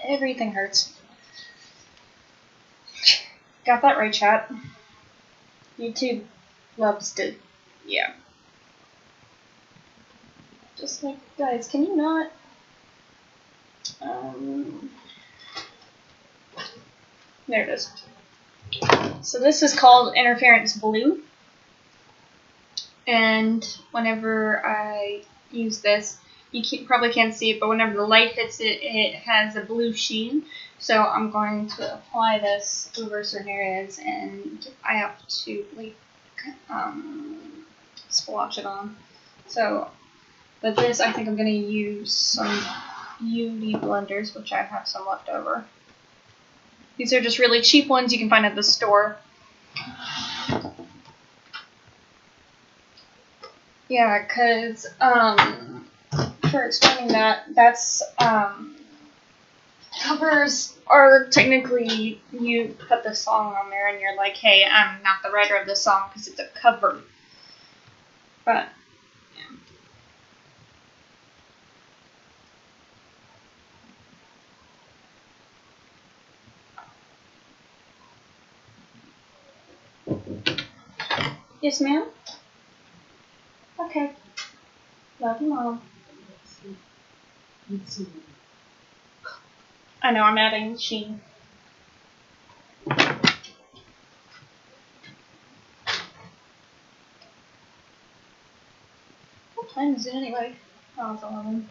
Everything hurts. Got that right, chat. YouTube loves to, yeah. Just like, guys, can you not, there it is. So this is called interference blue. And whenever I use this, you probably can't see it, but whenever the light hits it, it has a blue sheen. So I'm going to apply this over certain areas, and I have to like splotch it on. So with this, I think I'm going to use some UV blenders, which I have some left over. These are just really cheap ones you can find at the store. Yeah, because for explaining that, that's covers are technically, you put the song on there and you're like, hey, I'm not the writer of this song because it's a cover. But yeah. Yes, ma'am? Okay. Love you, Mom. I know, I'm adding sheen. What time is it anyway? Oh, it's 11.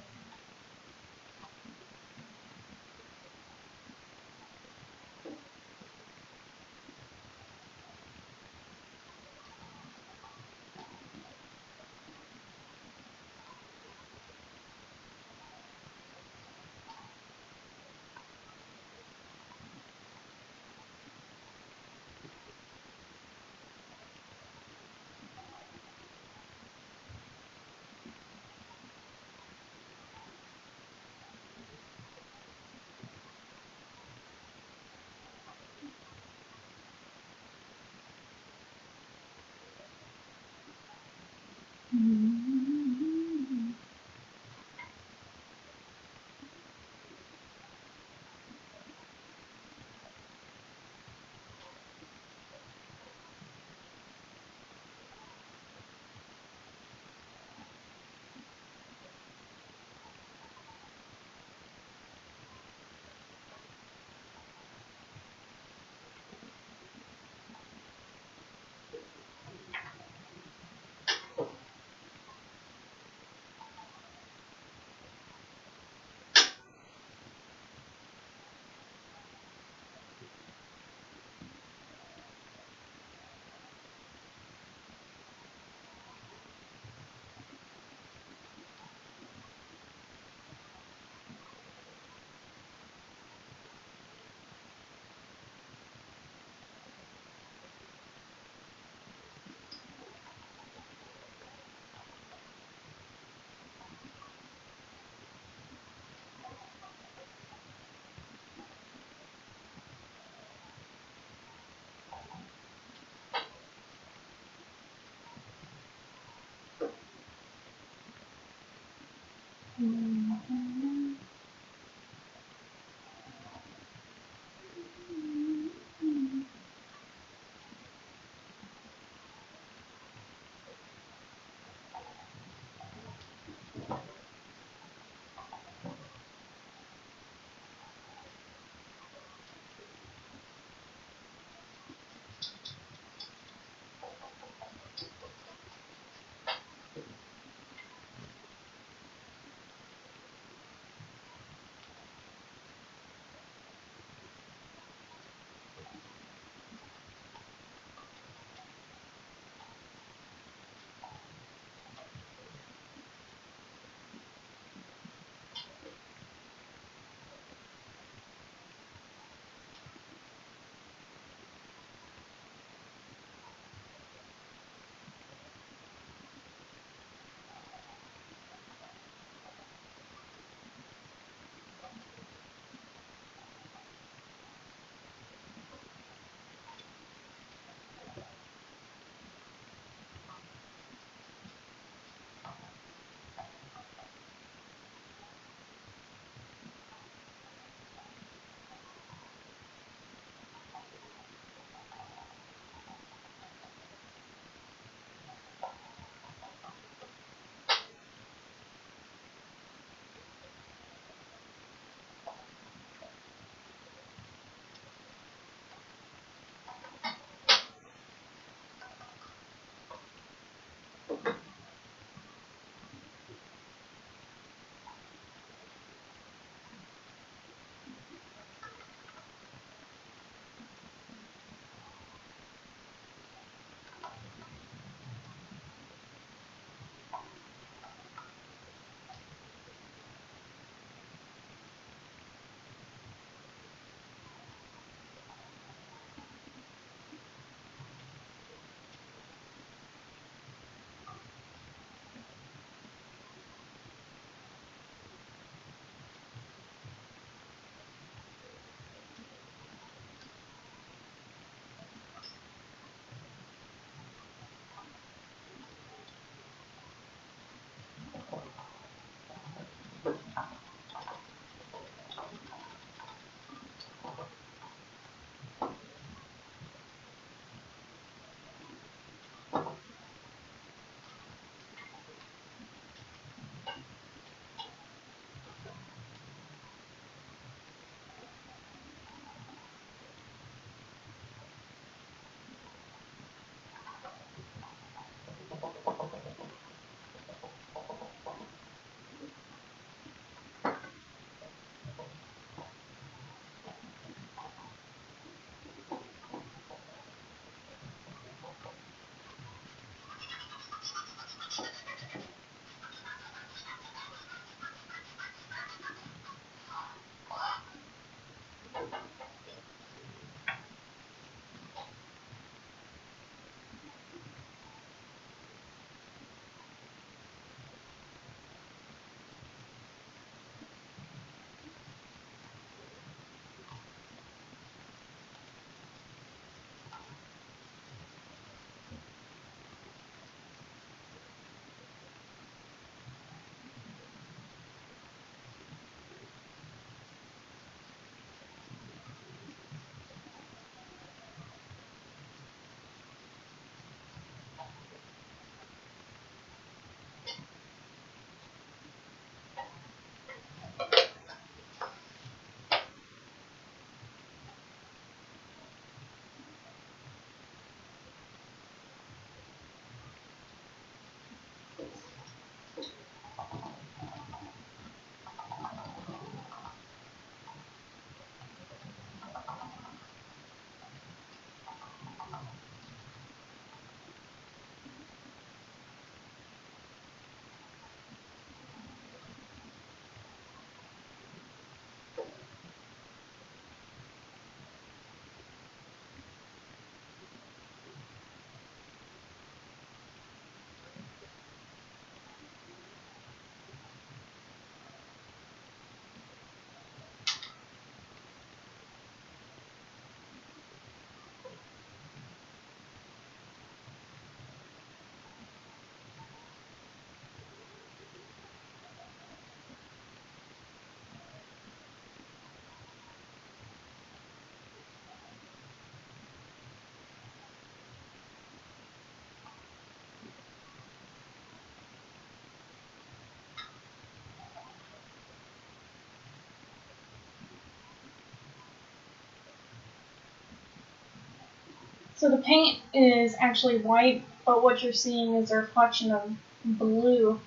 So the paint is actually white, but what you're seeing is a reflection of blue.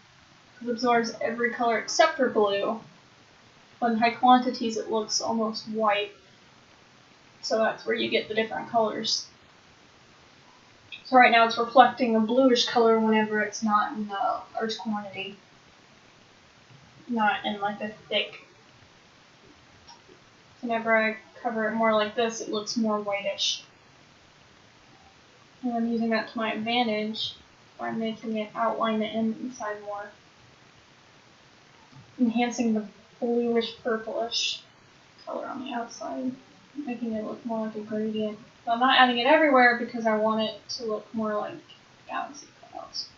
It absorbs every color except for blue. But in high quantities it looks almost white. So that's where you get the different colors. So right now it's reflecting a bluish color whenever it's not in the large quantity. Not in like a thick. Whenever I cover it more like this, it looks more whitish. And I'm using that to my advantage by making it outline the inside more. Enhancing the bluish purplish color on the outside, making it look more like a gradient. But I'm not adding it everywhere because I want it to look more like galaxy clouds.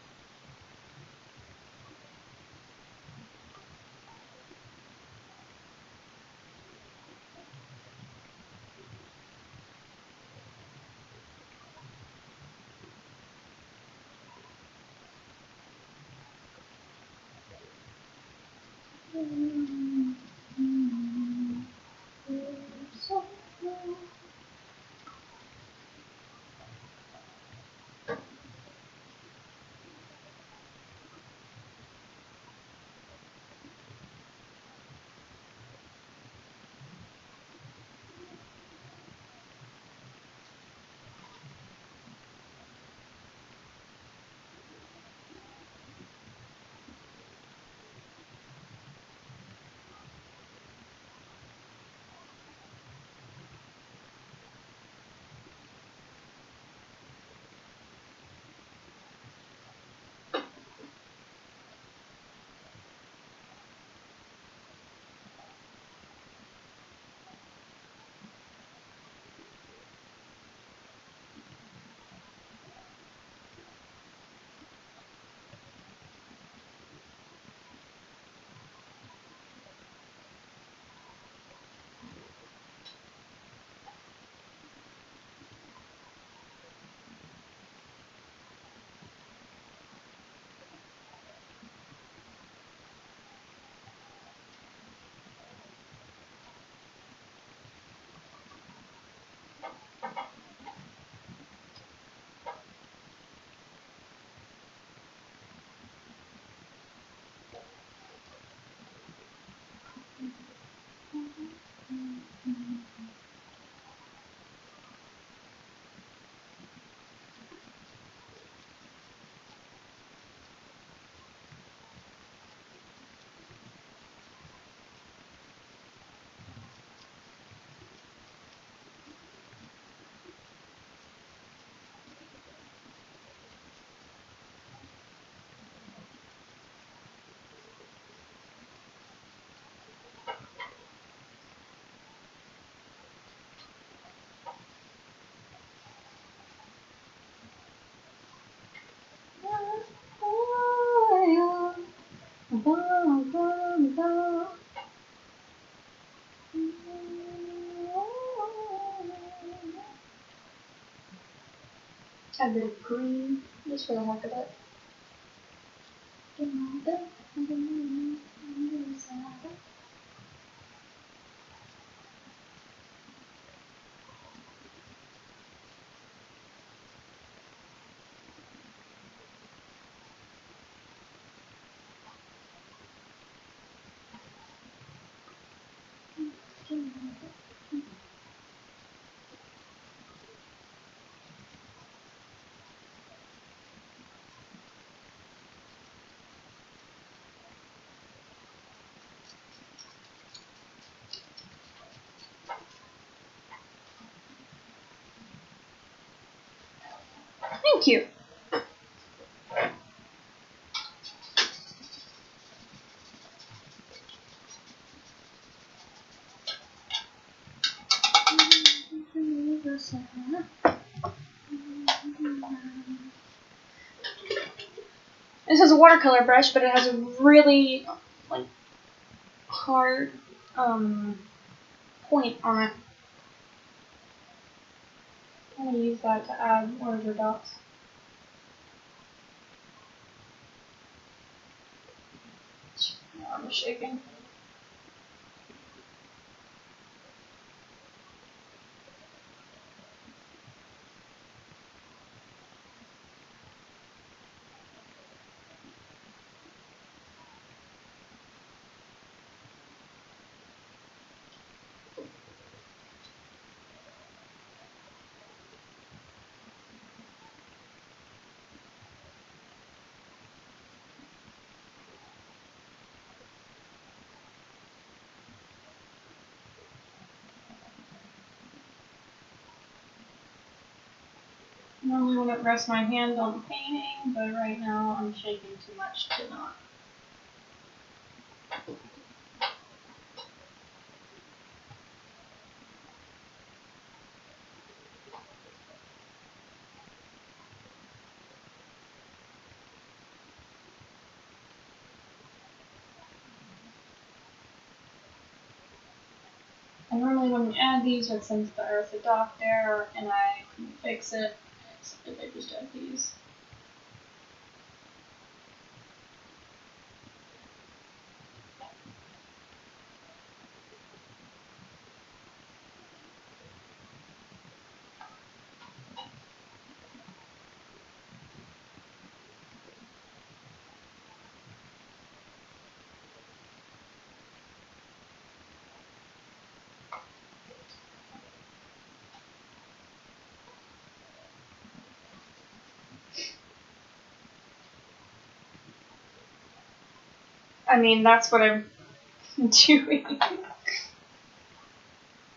Add a bit of green, just for the heck of it. Thank you. This is a watercolor brush, but it has a really like hard point on it. I'm going to use that to add larger dots. My arm is shaking. normally wouldn't rest my hand on painting, but right now I'm shaking too much to not. I normally wouldn't add these, but since the earth is off there and I couldn't fix it, I just add these. I mean, that's what I'm doing.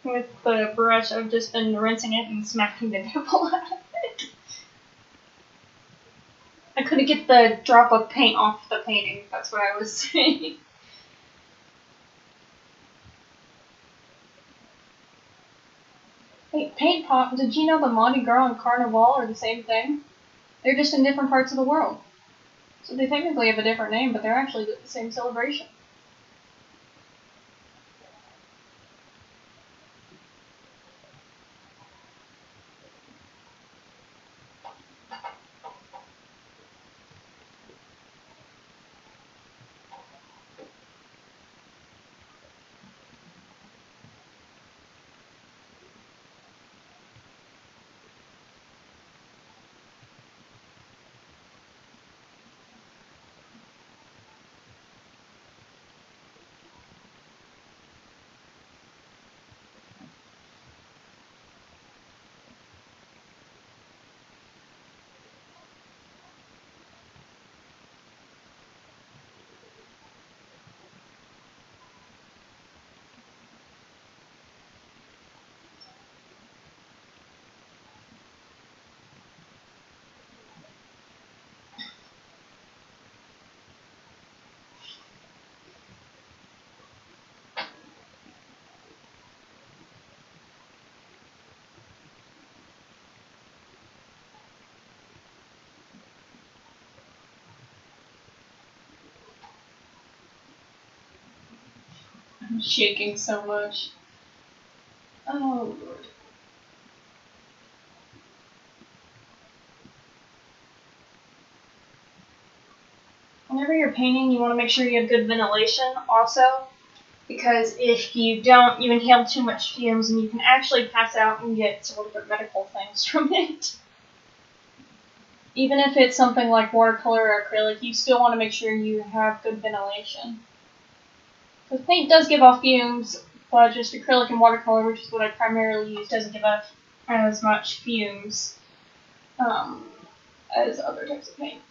With the brush, I've just been rinsing it and smacking the nipple out of it. I couldn't get the drop of paint off the painting, that's what I was saying. Hey, Paint Pot, did you know the Mardi Gras and Carnival are the same thing? They're just in different parts of the world. So they technically have a different name, but they're actually the same celebration. I'm shaking so much. Oh, Lord. Whenever you're painting, you want to make sure you have good ventilation also, because if you don't, you inhale too much fumes and you can actually pass out and get several different medical things from it. Even if it's something like watercolor or acrylic, you still want to make sure you have good ventilation. Because paint does give off fumes, but just acrylic and watercolor, which is what I primarily use, doesn't give off as much fumes as other types of paint.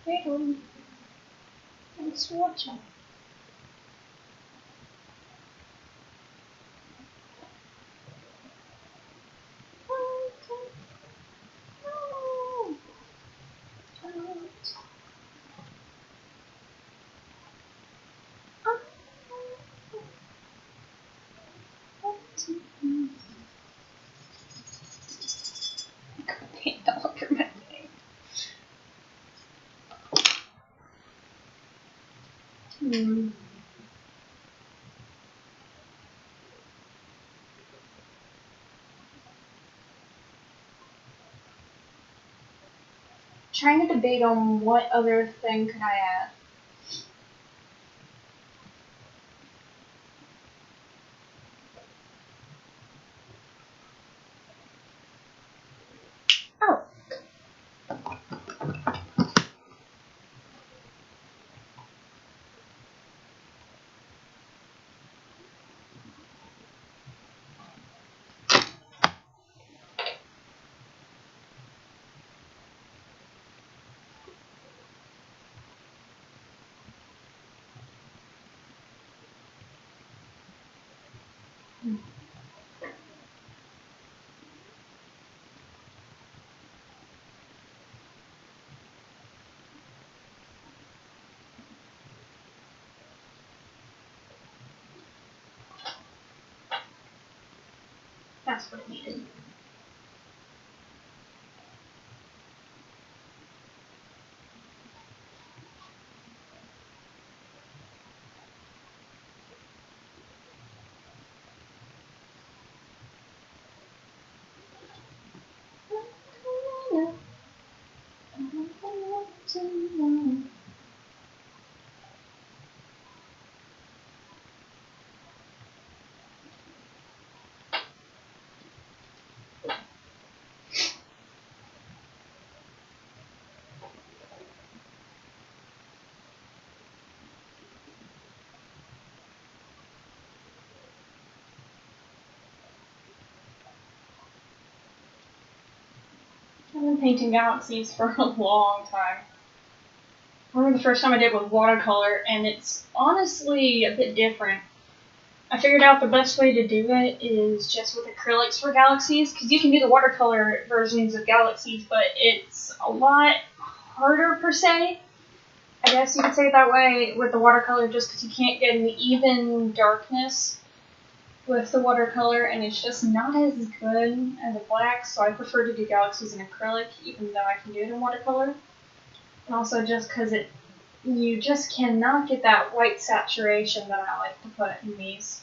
Hey, thanks for watching. Paint all over my thing. Trying to debate on what other thing could I add. That's what it needed. I've been painting galaxies for a long time. I remember the first time I did with watercolor, and it's honestly a bit different. I figured out the best way to do it is just with acrylics for galaxies, because you can do the watercolor versions of galaxies, but it's a lot harder per se. I guess you could say it that way with the watercolor, just because you can't get an even darkness with the watercolor, and it's just not as good as a black, so I prefer to do galaxies in acrylic, even though I can do it in watercolor. And also just because you just cannot get that white saturation that I like to put in these.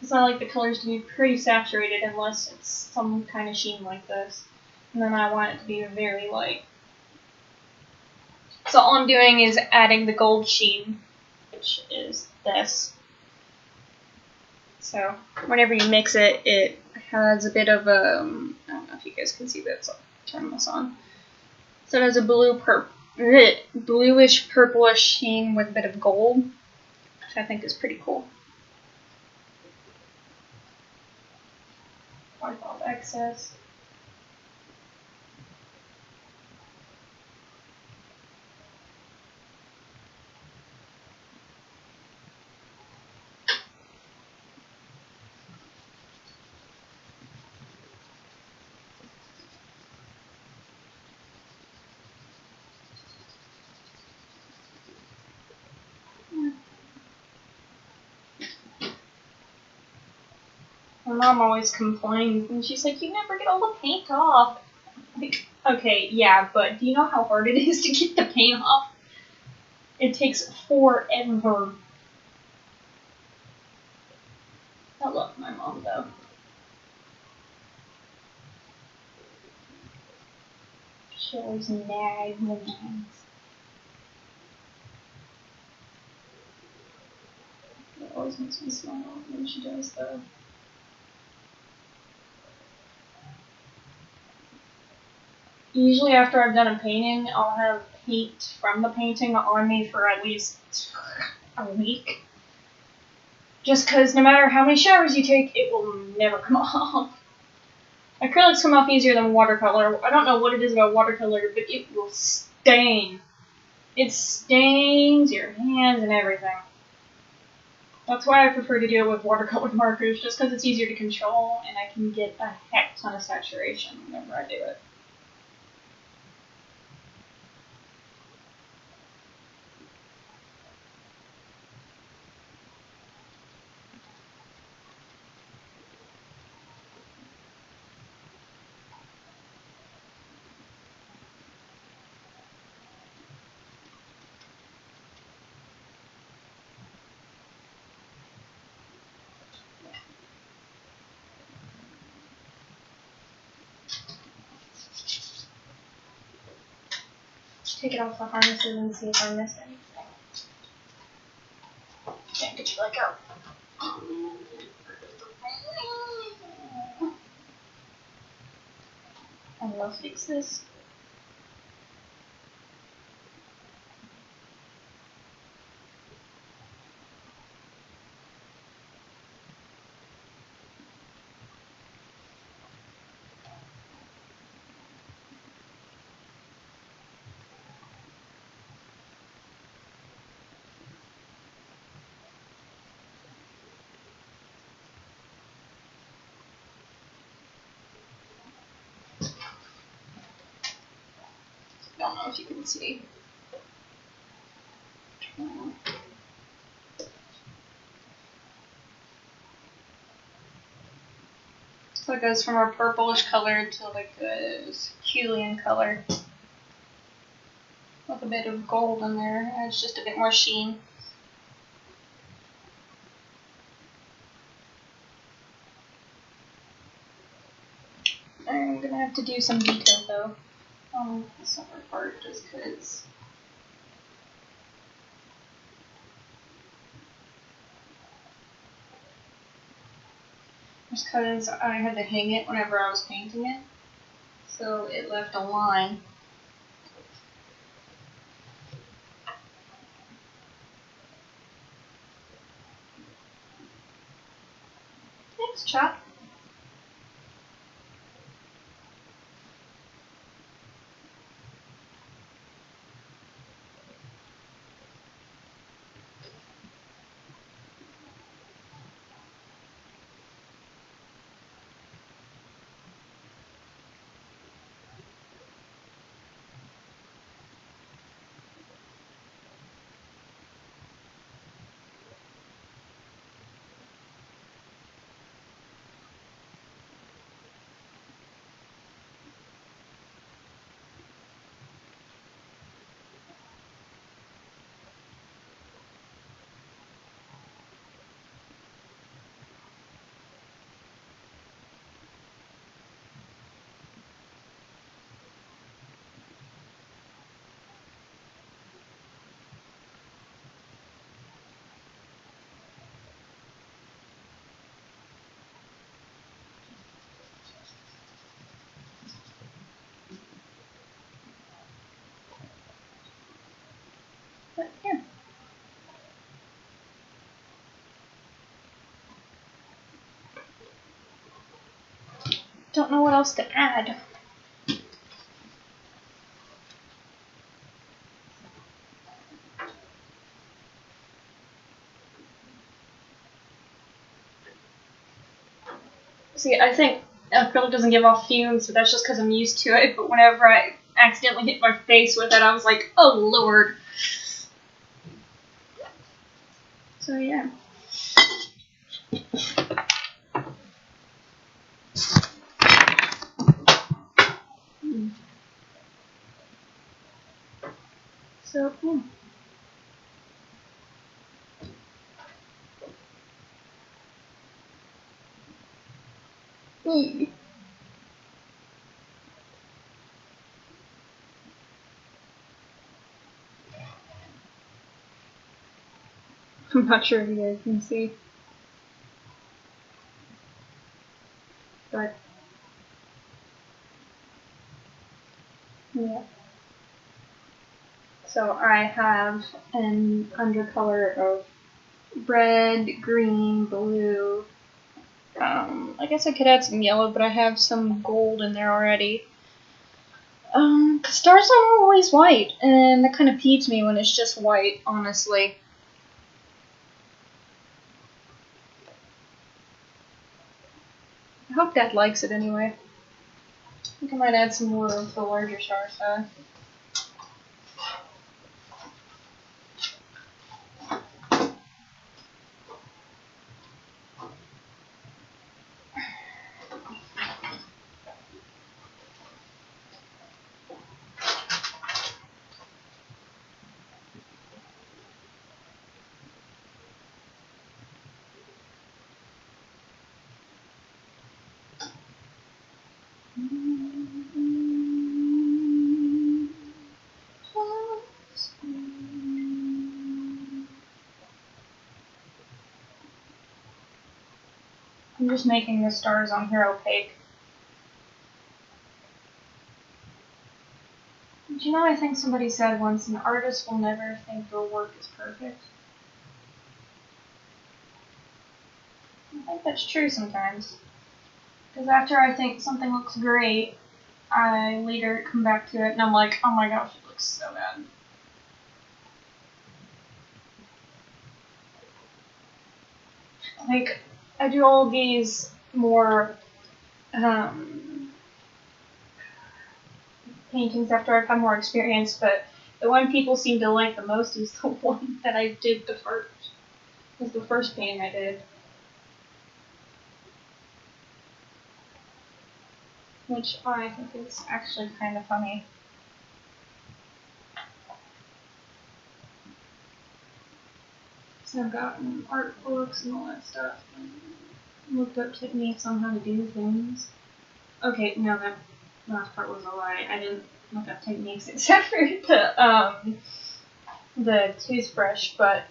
Because I like the colors to be pretty saturated unless it's some kind of sheen like this. And then I want it to be very light. So all I'm doing is adding the gold sheen, which is this. So whenever you mix it, it has a bit of a, I don't know if you guys can see this, I'll turn this on. So it has a bluish purplish sheen with a bit of gold, which I think is pretty cool. Wipe off excess. My mom always complains, and she's like, "You never get all the paint off." Like, okay, yeah, but do you know how hard it is to get the paint off? It takes forever. I love my mom, though. She always nags and nags. It always makes me smile when she does, though. Usually after I've done a painting, I'll have paint from the painting on me for at least a week. Just because no matter how many showers you take, it will never come off. Acrylics come off easier than watercolor. I don't know what it is about watercolor, but it will stain. It stains your hands and everything. That's why I prefer to do it with watercolor markers, just because it's easier to control and I can get a heck ton of saturation whenever I do it. Take it off the harnesses and see if I missed anything. Can't get you let go. And we'll fix this. know if you can see. So it goes from a purplish color to like a cerulean color with a bit of gold in there. It's just a bit more sheen. I'm gonna have to do some detail though on this upper part just because. Just because I had to hang it whenever I was painting it, so it left a line. Thanks, Chuck. But yeah. Don't know what else to add. See, I think acrylic doesn't give off fumes, but that's just because I'm used to it. But whenever I accidentally hit my face with it, I was like, oh lord. So yeah. So yeah. I'm not sure if you guys can see. But yeah. So I have an undercolor of red, green, blue. I guess I could add some yellow, but I have some gold in there already. 'Cause stars aren't always white, and that kind of peeves me when it's just white, honestly. I hope Dad likes it anyway. I think I might add some more of the larger stars though. I'm just making the stars on here opaque. Did you know, I think somebody said once, an artist will never think their work is perfect. I think that's true sometimes. Because after I think something looks great, I later come back to it and I'm like, oh my gosh, it looks so bad. Like, I do all these more, paintings after I've had more experience, but the one people seem to like the most is the one that I did the first. It was the first painting I did. Which I think is actually kind of funny. So I've gotten art books and all that stuff, and looked up techniques on how to do things. Okay, no, that last part was a lie. I didn't look up techniques except for the toothbrush, but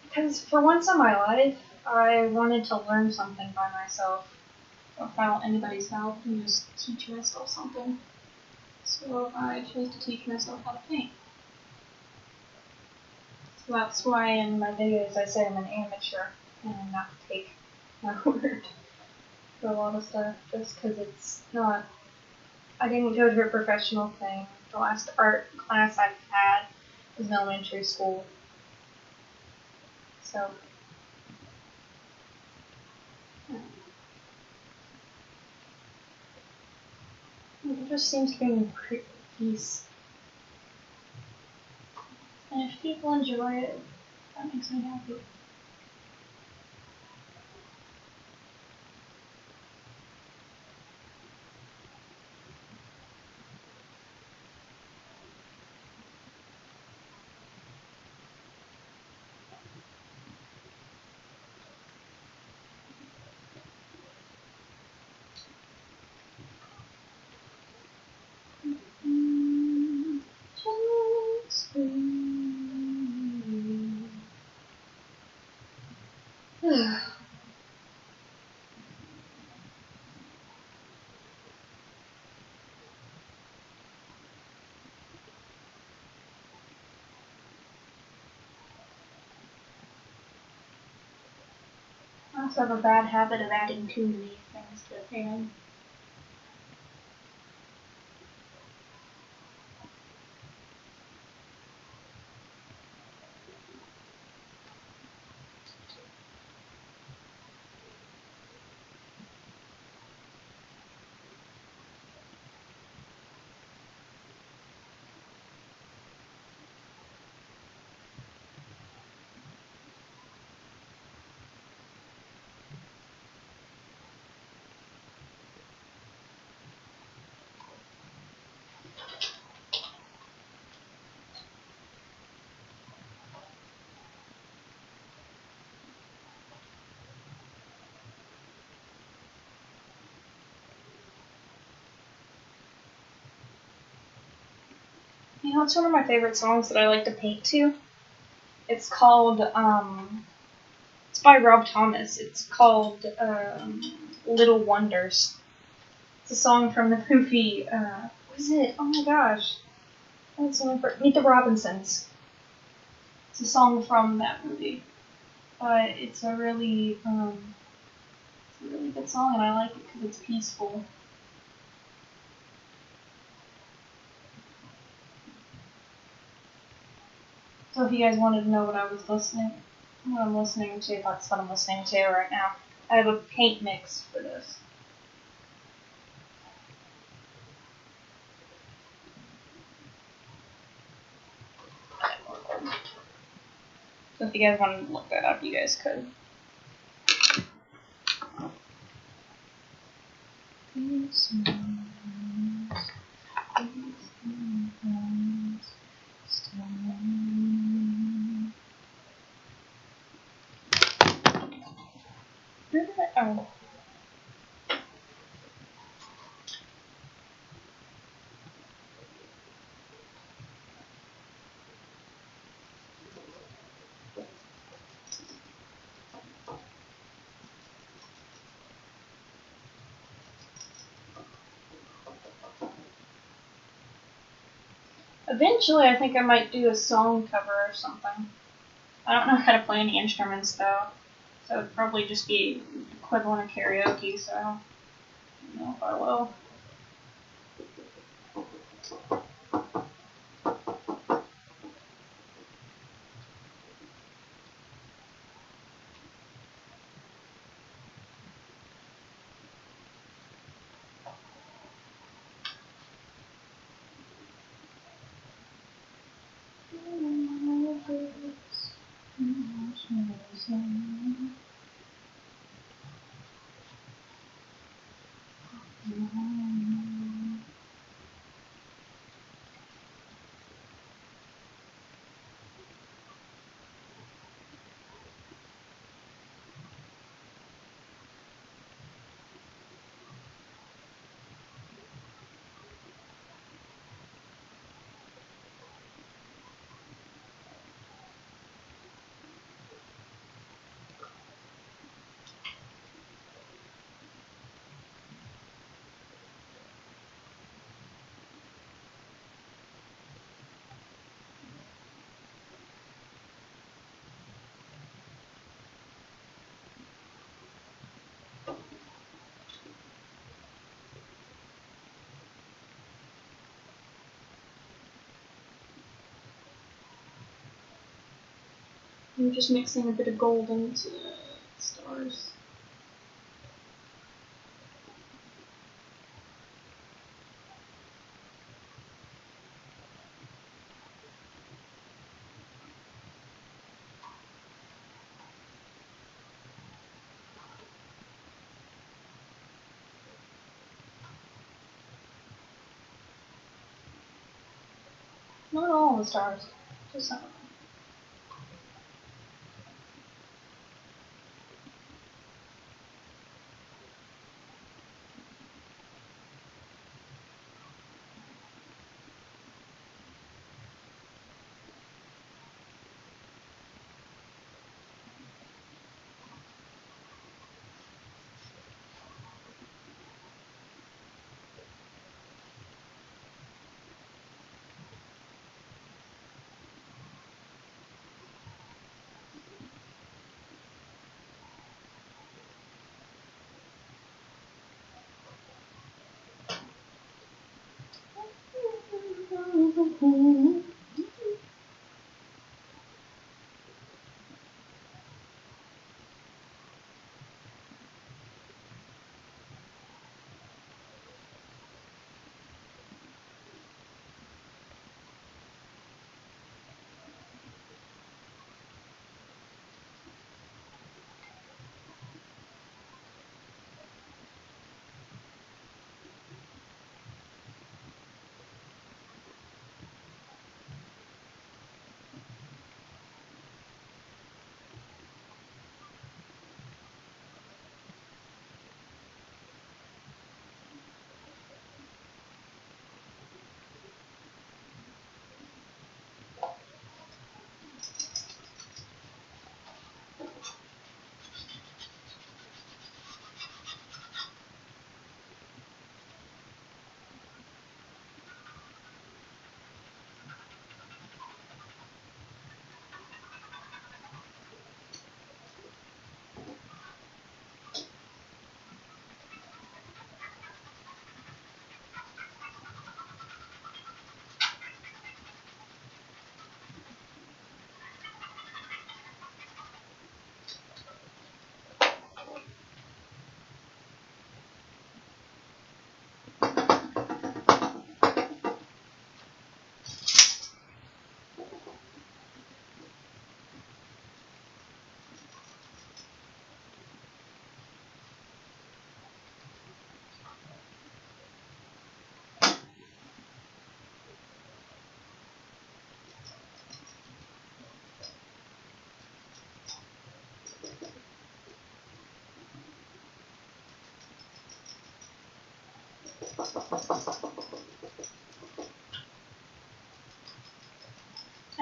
because for once in my life, I wanted to learn something by myself without anybody's help and just teach myself something. So I chose to teach myself how to paint. So that's why in my videos I say I'm an amateur and not take my word for a lot of stuff, just because it's not. I didn't go to a professional thing. The last art class I've had was in elementary school. So. It just seems to bring peace. And if people enjoy it, that makes me happy. I also have a bad habit of adding too many things to a pan. You know, it's one of my favorite songs that I like to paint to. It's called, it's by Rob Thomas. It's called, Little Wonders. It's a song from the movie, what is it? Oh my gosh. What's the one for Meet the Robinsons. It's a song from that movie. But it's a really good song, and I like it because it's peaceful. So if you guys wanted to know what I'm listening to, that's what I'm listening to right now. I have a paint mix for this. So if you guys wanted to look that up, you guys could. Where did I? Oh. Eventually, I think I might do a song cover or something. I don't know how to play any instruments though, so it'd probably just be equivalent of karaoke. So I don't know if I will. I'm just mixing a bit of gold into the stars. Not all the stars, just some of them.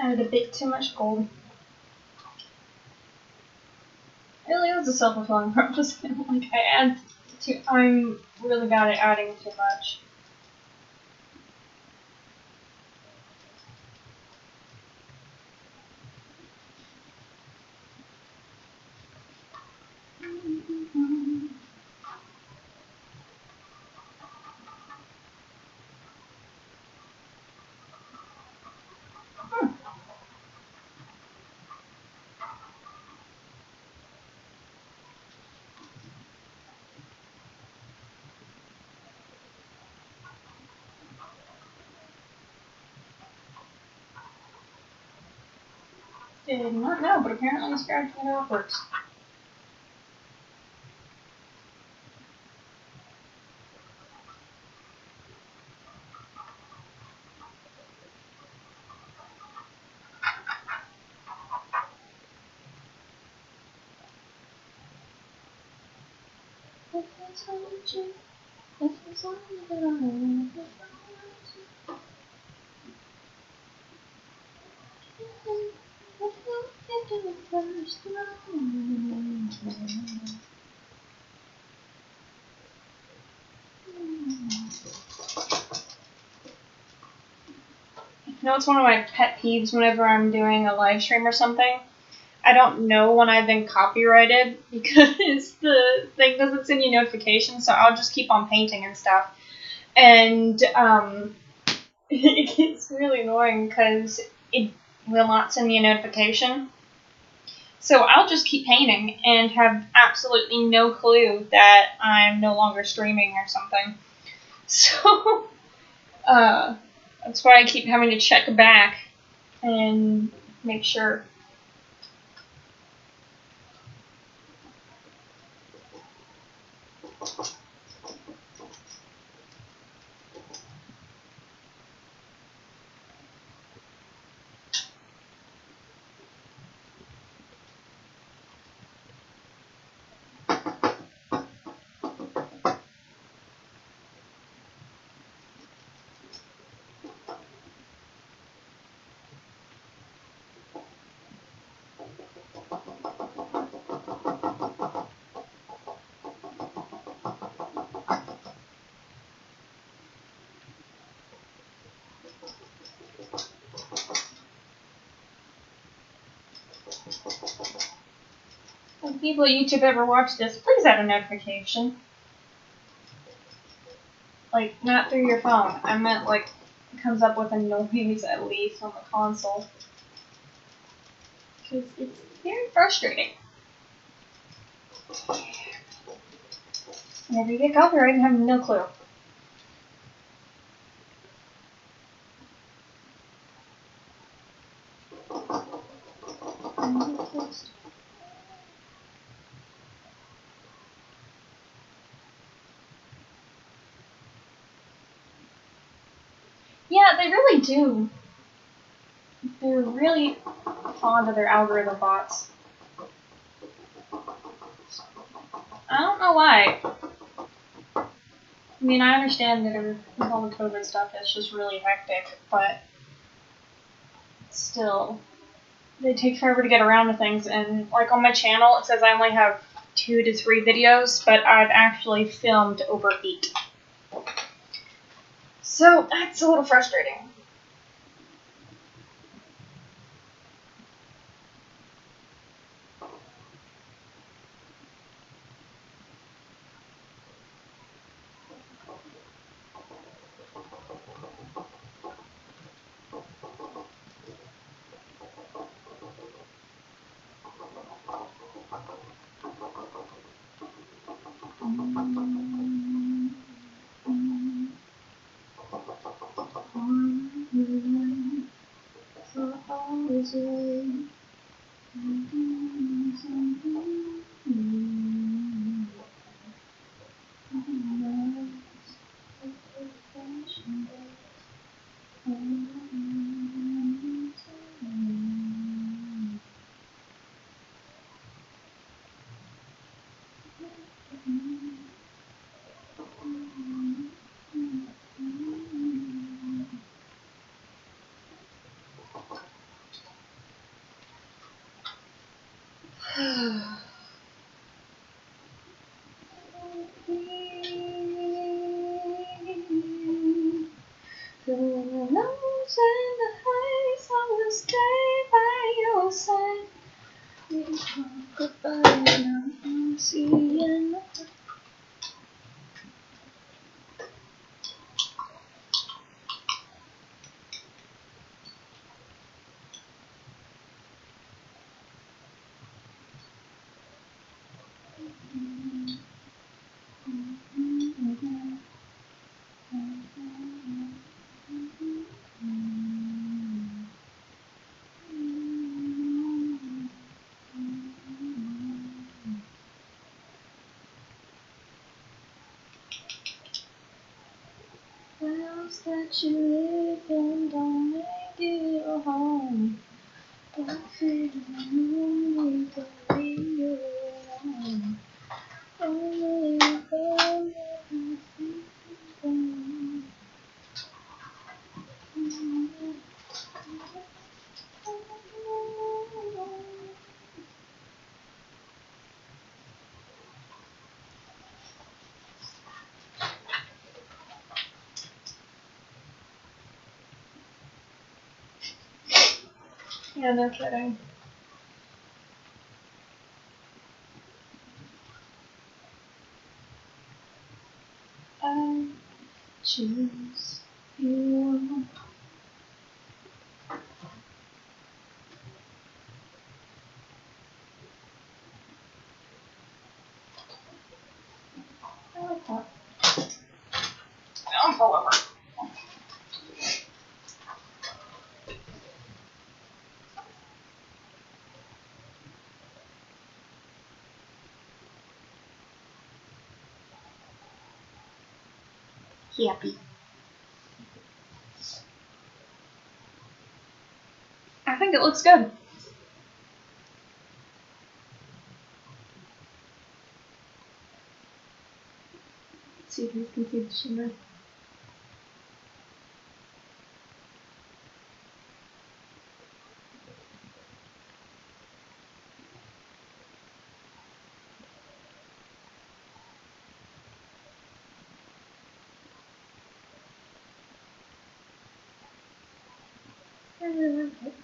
Added a bit too much gold. Really, it was a self-fulfilling prophecy. Like I'm really bad at adding too much. Did not know, but apparently scratching it off works. You know, it's one of my pet peeves whenever I'm doing a live stream or something. I don't know when I've been copyrighted because the thing doesn't send you notifications, so I'll just keep on painting and stuff. And it gets really annoying because it will not send me a notification. So I'll just keep painting and have absolutely no clue that I'm no longer streaming or something. So that's why I keep having to check back and make sure. If people at YouTube ever watch this, please add a notification. Like, not through your phone. I meant, like, it comes up with a noise at least on the console. Because it's very frustrating. Whenever you get copyrighted, I have no clue. Yeah, they really do. They're really fond of their algorithm bots. I don't know why. I mean, I understand that with all the COVID stuff, it's just really hectic, but still, they take forever to get around to things. And like on my channel, it says I only have 2 to 3 videos, but I've actually filmed over 8. So that's a little frustrating. Through the lows and the highs, I will stay by your side. We talk goodbye and I'll see you. The house that you live in don't make it a home. Don't feel lonely, don't leave you alone. Only you go. Yeah, no kidding. I choose you. I like that. I'll pull over. Happy. I think it looks good. Let's see if you can see the shimmer. I really like it.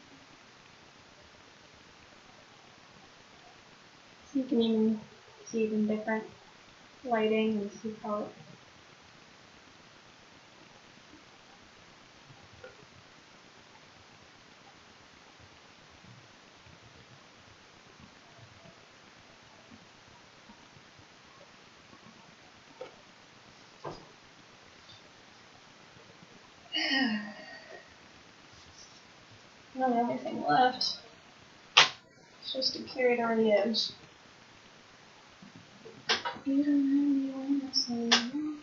So you can even see even different lighting and see how it. Now the only thing left is just to carry it over the edge. You don't have any way to say no.